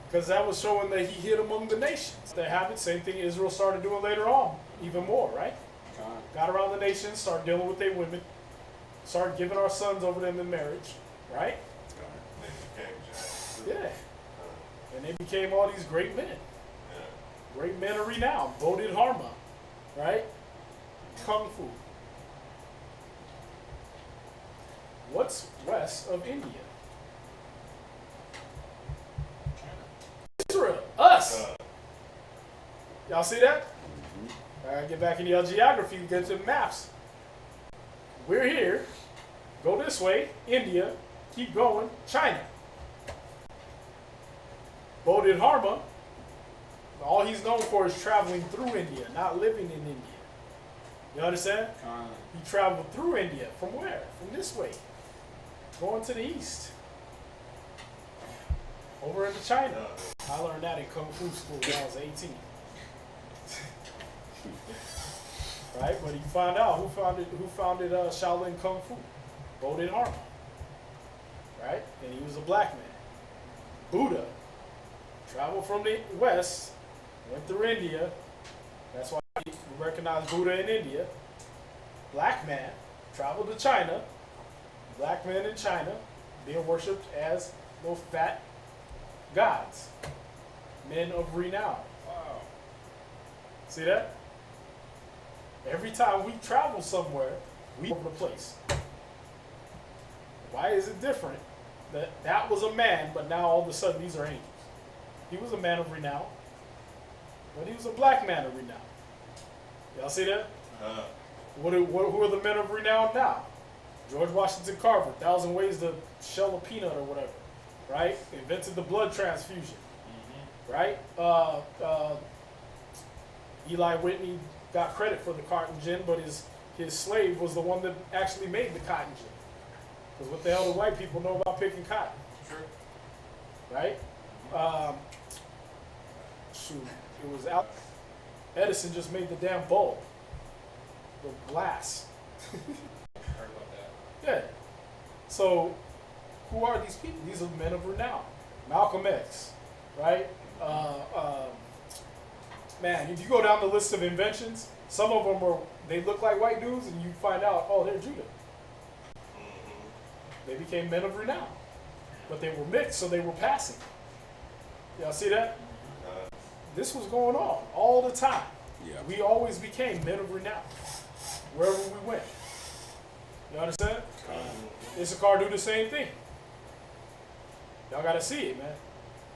Because that was showing that he hid among the nations. They have it, same thing Israel started doing later on, even more, right? Got around the nations, started dealing with their women, started giving our sons over them in marriage, right? Yeah. And they became all these great men. Great men of renown. Bodhidharma, right? Kung Fu. What's west of India? Israel. Us. Y'all see that? All right, get back into your geography, get to the maps. We're here. Go this way, India. Keep going, China. Bodhidharma, all he's known for is traveling through India, not living in India. You understand? He traveled through India. From where? From this way. Going to the east. Over into China. I learned that in Kung Fu school when I was 18. Right? But you find out who founded Shaolin Kung Fu. Bodhidharma. Right? And he was a black man. Buddha traveled from the west, went through India. That's why we recognize Buddha in India. Black man traveled to China. Black men in China being worshipped as those fat gods, men of renown. Wow. See that? Every time we travel somewhere, we over the place. Why is it different? That was a man, but now all of a sudden these are angels. He was a man of renown, but he was a black man of renown. Y'all see that? Who are the men of renown now? George Washington Carver, 1,000 Ways to Shell a Peanut or whatever, right? Invented the blood transfusion, right? Eli Whitney got credit for the cotton gin, but his slave was the one that actually made the cotton gin. Because what the hell do white people know about picking cotton? Sure. Right? Shoot, it was out. Edison just made the damn bulb. The glass.
Heard about that.
Yeah. So, who are these people? These are men of renown. Malcolm X, right? Man, if you go down the list of inventions, some of them they look like white dudes, and you find out, oh, they're Judah. They became men of renown. But they were mixed, so they were passing. Y'all see that? This was going on all the time. Yeah. We always became men of renown wherever we went. You understand? Issachar do the same thing. Y'all got to see it, man.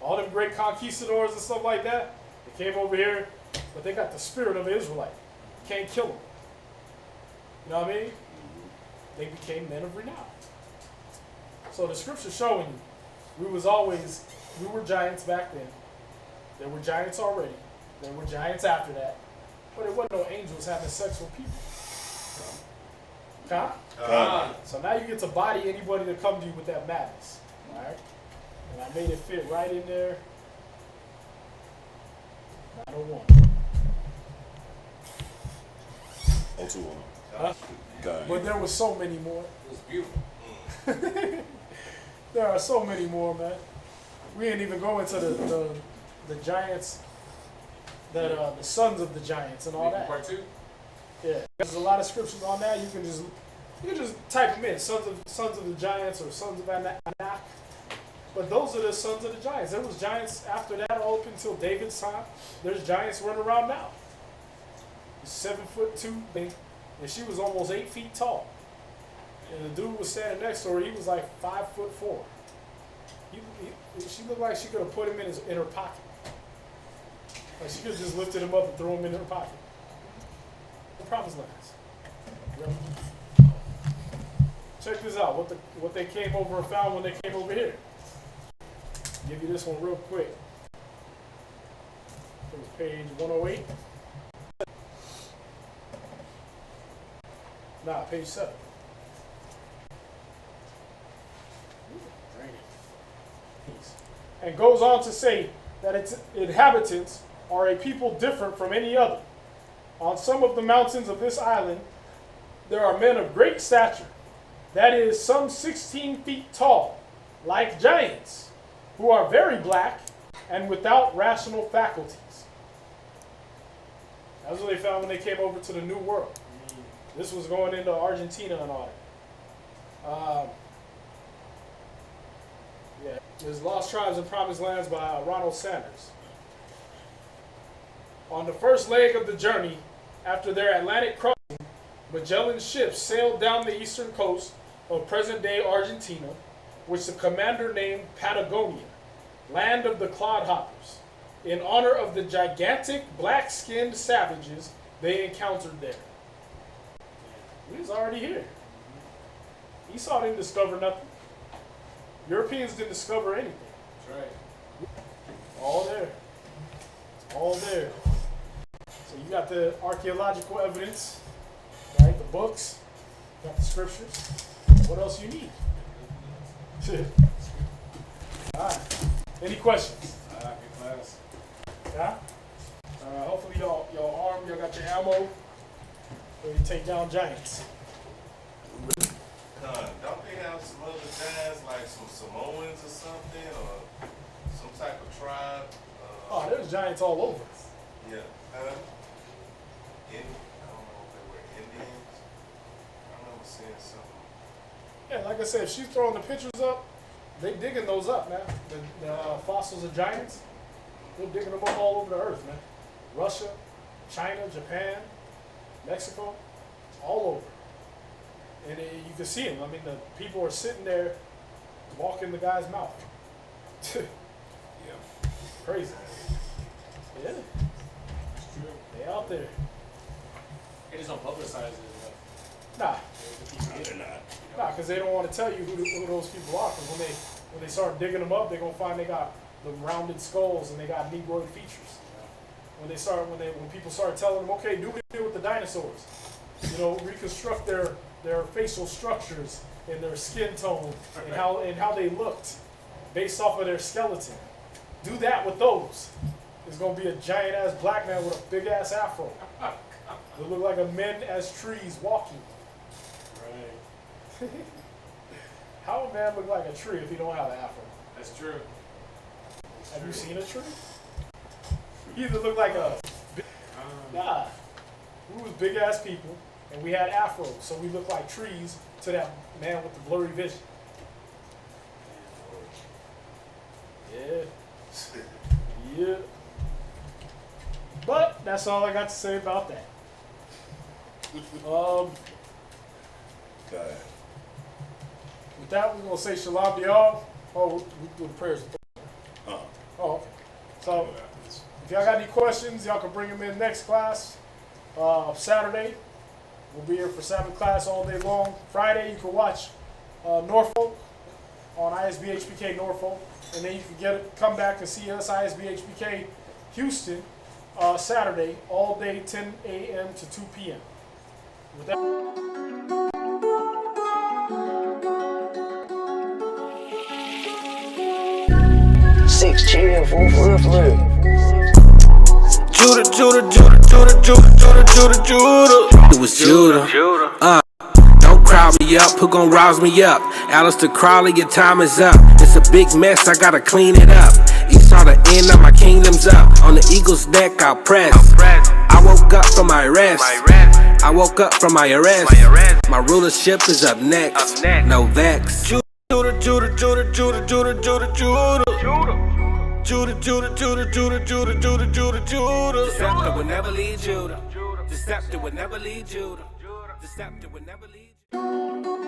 All them great conquistadors and stuff like that, they came over here, but they got the spirit of an Israelite. You can't kill them. You know what I mean? They became men of renown. So the scripture's showing you, we were giants back then. There were giants already. There were giants after that. But it wasn't no angels having sex with people. So now you get to body anybody that come to you with that madness. Alright? And I made it fit right in there. 901.
021.
Huh? But there was so many more.
It was beautiful.
There are so many more, man. We didn't even go into the giants, that the sons of the giants and all that.
Part 2?
Yeah, there's a lot of scriptures on that. You can just type them in, sons of the giants or sons of Anak. But those are the sons of the giants. There was giants after that all up until David's time. There's giants running around now. 7'2", and she was almost 8 feet tall. And the dude was standing next to her. He was like 5'4". She looked like she could have put him in her pocket. Like she could have just lifted him up and threw him in her pocket. The promised lands. Check this out. What they came over and found when they came over here. Give you this one real quick. It was page 108. Nah, page 7. And goes on to say that its inhabitants are a people different from any other. On some of the mountains of this island, there are men of great stature, that is, some 16 feet tall, like giants, who are very black and without rational faculties. That's what they found when they came over to the New World. This was going into Argentina and all that. Yeah, there's Lost Tribes and Promised Lands by Ronald Sanders. On the first leg of the journey, after their Atlantic crossing, Magellan's ships sailed down the eastern coast of present-day Argentina, which the commander named Patagonia, land of the clodhoppers, in honor of the gigantic black-skinned savages they encountered there. He was already here. Esau didn't discover nothing. Europeans didn't discover anything.
That's right.
All there. It's all there. So you got the archaeological evidence, right? The books, you got the scriptures. What else you need? All right. Any questions?
Good class.
Yeah? Hopefully y'all armed, y'all got your ammo, so you take down giants.
Don't they have some other guys like some Samoans or something, or some type of tribe?
Oh, there's giants all over.
Yeah. I don't know if they were Indians. I remember seeing something.
Yeah, like I said, if she's throwing the pictures up, they digging those up, man. The fossils of giants, they're digging them up all over the earth, man. Russia, China, Japan, Mexico, all over. And you can see them. I mean, the people are sitting there walking the guy's mouth.
Yeah.
Crazy. Yeah.
It's true.
They out there.
They just don't publicize it enough.
Nah.
They're not.
Nah, because they don't want to tell you who those people are. Because when they start digging them up, they're gonna find they got the rounded skulls and they got Negroid features. When people start telling them, okay, do what they did with the dinosaurs, reconstruct their facial structures and their skin tone and how they looked based off of their skeleton. Do that with those. There's gonna be a giant ass black man with a big ass afro. They look like a men as trees walking.
Right.
How a man look like a tree if he don't have an afro?
That's true.
Have you seen a tree? He either look like a nah. We was big ass people and we had afros, so we look like trees to that man with the blurry vision. Yeah. Yeah. But that's all I got to say about that.
Go ahead.
With that, we're gonna say shalom to y'all. Oh, we do the prayers.
Uh-uh.
Oh, okay. So, if y'all got any questions, y'all can bring them in next class. Saturday, we'll be here for Sabbath class all day long. Friday, you can watch Norfolk on ISBHPK Norfolk, and then you can come back and see us ISBHPK Houston Saturday all day, 10 a.m. to 2 p.m. With that.
Six chill, for real.
Judah. It was Judah. Don't crowd me up, who gon' rouse me up? Alistair Crowley, your time is up. It's a big mess, I gotta clean it up. Esau, the end of my kingdom's up. On the eagle's neck, I'll press. I woke up from my rest. I woke up from my arrest. My rulership is up next. No vex. Judah. The scepter would never leave Judah. The scepter would never leave Judah. The scepter would never leave Judah.